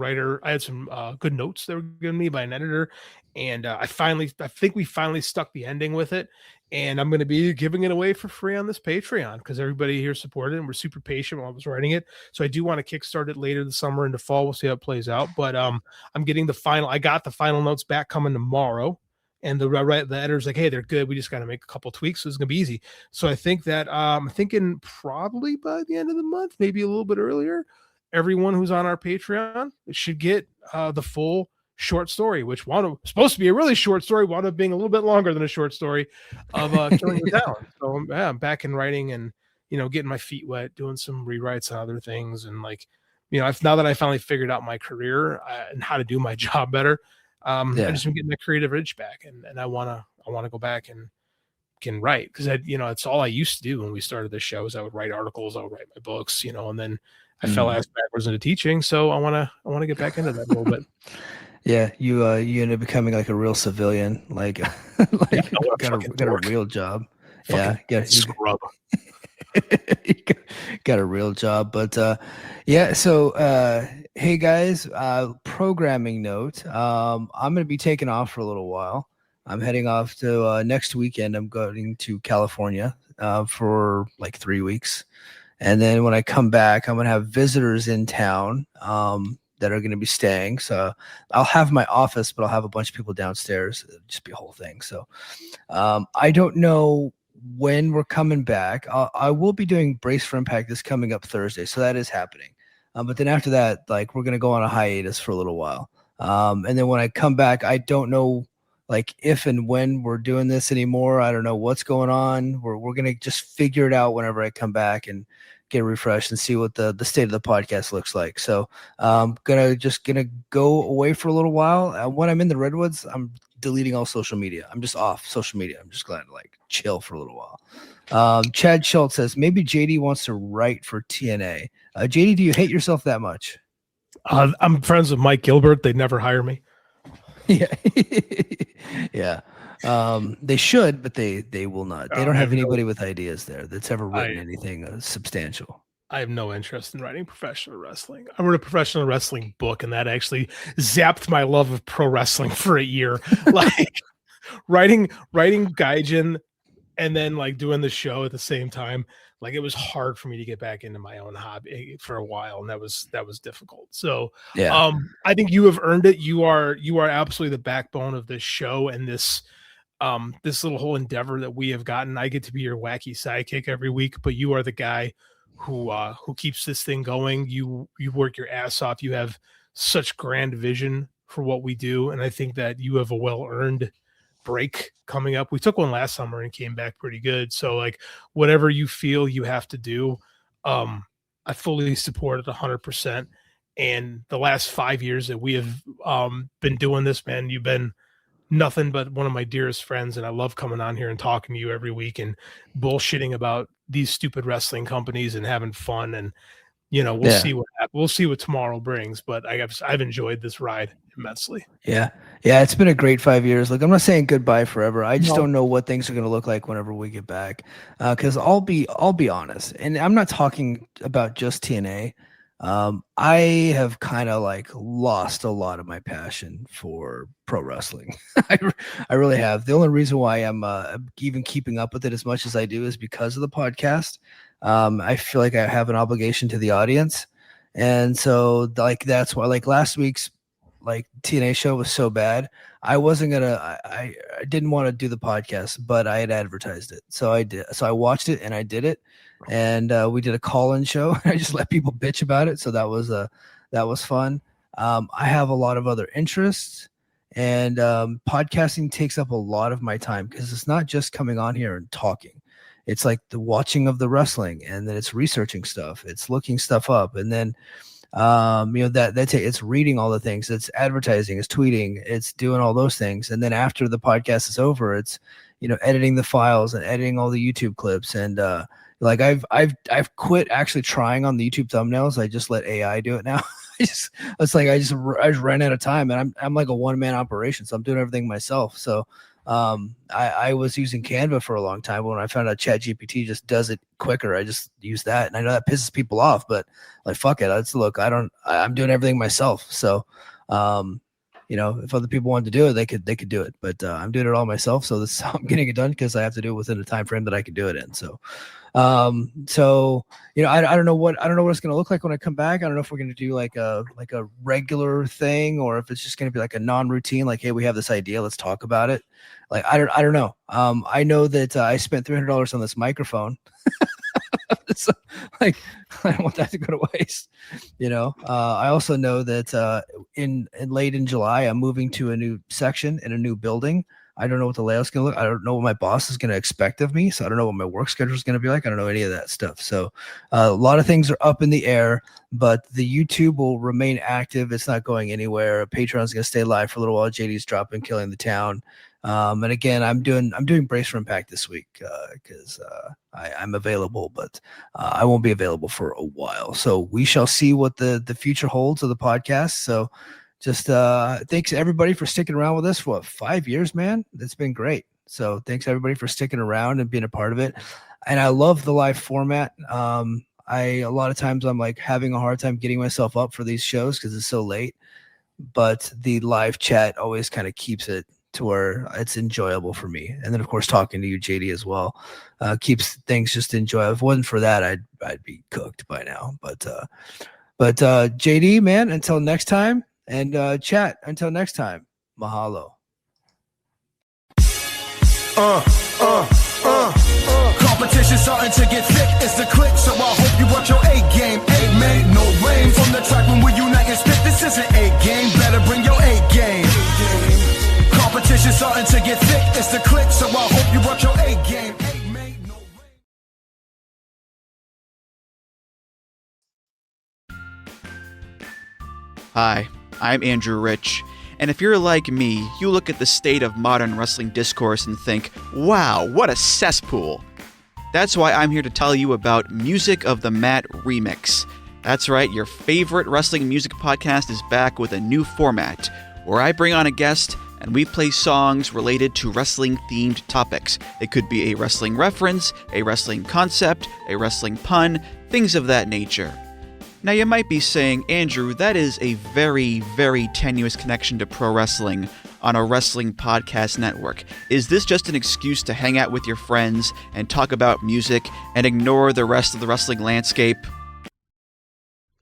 [SPEAKER 5] good notes that were given me by an editor, and I think we finally stuck the ending with it, and I'm going to be giving it away for free on this Patreon because everybody here supported it and we're super patient while I was writing it. So I do want to kickstart it later this summer into fall. We'll see how it plays out, but I'm getting I got the final notes back coming tomorrow. And the editor's like, hey, they're good. We just got to make a couple tweaks. So it's going to be easy. So I think that I'm thinking probably by the end of the month, maybe a little bit earlier, everyone who's on our Patreon should get the full short story, which supposed to be a really short story, wound up being a little bit longer than a short story of killing the town. So I'm back in writing and, getting my feet wet, doing some rewrites and other things. And like, now that I finally figured out my career and how to do my job better, I just been getting the creative itch back, and I want to go back and can write, because it's all I used to do when we started this show. Is I would write articles, I would write my books, and then I fell ass backwards into teaching. So I want to get back into that a little bit.
[SPEAKER 4] Yeah, you ended up becoming like a real civilian, like got a real job.
[SPEAKER 5] Fucking scrub.
[SPEAKER 4] Got a real job. But so hey guys, programming note. I'm gonna be taking off for a little while. I'm heading off to next weekend. I'm going to California for like 3 weeks. And then when I come back, I'm going to have visitors in town that are going to be staying. So I'll have my office, but I'll have a bunch of people downstairs. It'll just be a whole thing. So I don't know when we're coming back. I will be doing Brace for Impact this coming up Thursday. So that is happening. But then after that, like, we're going to go on a hiatus for a little while. And then when I come back, I don't know like if and when we're doing this anymore. I don't know what's going on. We're going to just figure it out whenever I come back and get refreshed and see what the state of the podcast looks like. So I'm gonna go away for a little while. When I'm in the Redwoods, I'm deleting all social media. I'm just off social media. I'm just glad to like chill for a little while. Chad Schultz says maybe JD wants to write for TNA. JD, do you hate yourself that much?
[SPEAKER 5] I'm friends with Mike Gilbert. They'd never hire me.
[SPEAKER 4] Yeah. Yeah. They should, but they will not. They don't have anybody with ideas there that's ever written anything substantial.
[SPEAKER 5] I have no interest in writing professional wrestling. I wrote a professional wrestling book, and that actually zapped my love of pro wrestling for a year. Like writing Gaijin and then like doing the show at the same time. Like, it was hard for me to get back into my own hobby for a while, and that was difficult. So
[SPEAKER 4] yeah.
[SPEAKER 5] I think you have earned it. You are absolutely the backbone of this show and this little whole endeavor that we have gotten. I get to be your wacky sidekick every week, but you are the guy who keeps this thing going. You work your ass off. You have such grand vision for what we do, and I think that you have a well-earned break coming up. We took one last summer and came back pretty good. So like, whatever you feel you have to do, I fully support it 100%. And the last 5 years that we have been doing this, man, you've been nothing but one of my dearest friends, and I love coming on here and talking to you every week and bullshitting about these stupid wrestling companies and having fun. And we'll see what happens. We'll see what tomorrow brings, but I've enjoyed this ride immensely.
[SPEAKER 4] Yeah, it's been a great 5 years. Like, I'm not saying goodbye forever. I just don't know what things are going to look like whenever we get back. Because I'll be honest, and I'm not talking about just TNA. I have kind of like lost a lot of my passion for pro wrestling. I really have. The only reason why I'm even keeping up with it as much as I do is because of the podcast. I feel like I have an obligation to the audience. And so like, that's why like last week's like TNA show was so bad. I wasn't going to, I didn't want to do the podcast, but I had advertised it. So I did. So I watched it and I did it. And we did a call-in show. I just let people bitch about it. So that was fun. I have a lot of other interests, and podcasting takes up a lot of my time because it's not just coming on here and talking. It's like the watching of the wrestling, and then it's researching stuff. It's looking stuff up. And then, it's reading all the things. It's advertising, it's tweeting, it's doing all those things. And then after the podcast is over, it's, editing the files and editing all the YouTube clips. And, like I've quit actually trying on the YouTube thumbnails. I just let AI do it now. I just ran out of time, and I'm like a one-man operation. So I'm doing everything myself. So I was using Canva for a long time. When I found out ChatGPT just does it quicker, I just use that. And I know that pisses people off, but like, fuck it. I'm doing everything myself. So, if other people wanted to do it, they could do it, but I'm doing it all myself. So this is how I'm getting it done, because I have to do it within a time frame that I can do it in. So, I don't know what it's going to look like when I come back. I don't know if we're going to do like a regular thing, or if it's just going to be like a non-routine, like, hey, we have this idea, let's talk about it. Like, I don't know. I know that I spent $300 on this microphone. So, like, I don't want that to go to waste. I also know that in late in July, I'm moving to a new section in a new building. I don't know what the layout's going to look. I don't know what my boss is going to expect of me. So I don't know what my work schedule is going to be like. I don't know any of that stuff. So a lot of things are up in the air, but the YouTube will remain active. It's not going anywhere. Patreon's going to stay live for a little while. JD's dropping Killing the Town. And again, I'm doing Brace for Impact this week because I'm available, but I won't be available for a while. So we shall see what the future holds of the podcast. So just thanks everybody for sticking around with us for 5 years, man. It's been great. So thanks everybody for sticking around and being a part of it. And I love the live format. A lot of times I'm like having a hard time getting myself up for these shows because it's so late, but the live chat always kind of keeps it to where it's enjoyable for me. And then of course talking to you, JD, as well, keeps things just enjoyable. If it wasn't for that, I'd be cooked by now. But JD, man, until next time. And chat, until next time, mahalo.
[SPEAKER 3] Competition starting to get thick, it's the click, so I hope you watch your A game. A made no rain from the track when we unite and spit. This isn't A game, better bring your A game. Competition starting to get thick, it's the click, so I hope you watch your A game. A made no rain.
[SPEAKER 6] Hi, I'm Andrew Rich, and if you're like me, you look at the state of modern wrestling discourse and think, wow, what a cesspool. That's why I'm here to tell you about Music of the Mat Remix. That's right, your favorite wrestling music podcast is back with a new format, where I bring on a guest and we play songs related to wrestling-themed topics. It could be a wrestling reference, a wrestling concept, a wrestling pun, things of that nature. Now you might be saying, Andrew, that is a very, very tenuous connection to pro wrestling on a wrestling podcast network. Is this just an excuse to hang out with your friends and talk about music and ignore the rest of the wrestling landscape?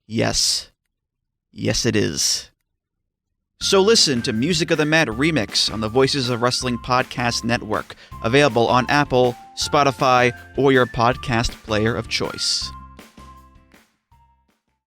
[SPEAKER 6] Yes. Yes, it is. So listen to Music of the Mat Remix on the Voices of Wrestling Podcast Network, available on Apple, Spotify, or your podcast player of choice.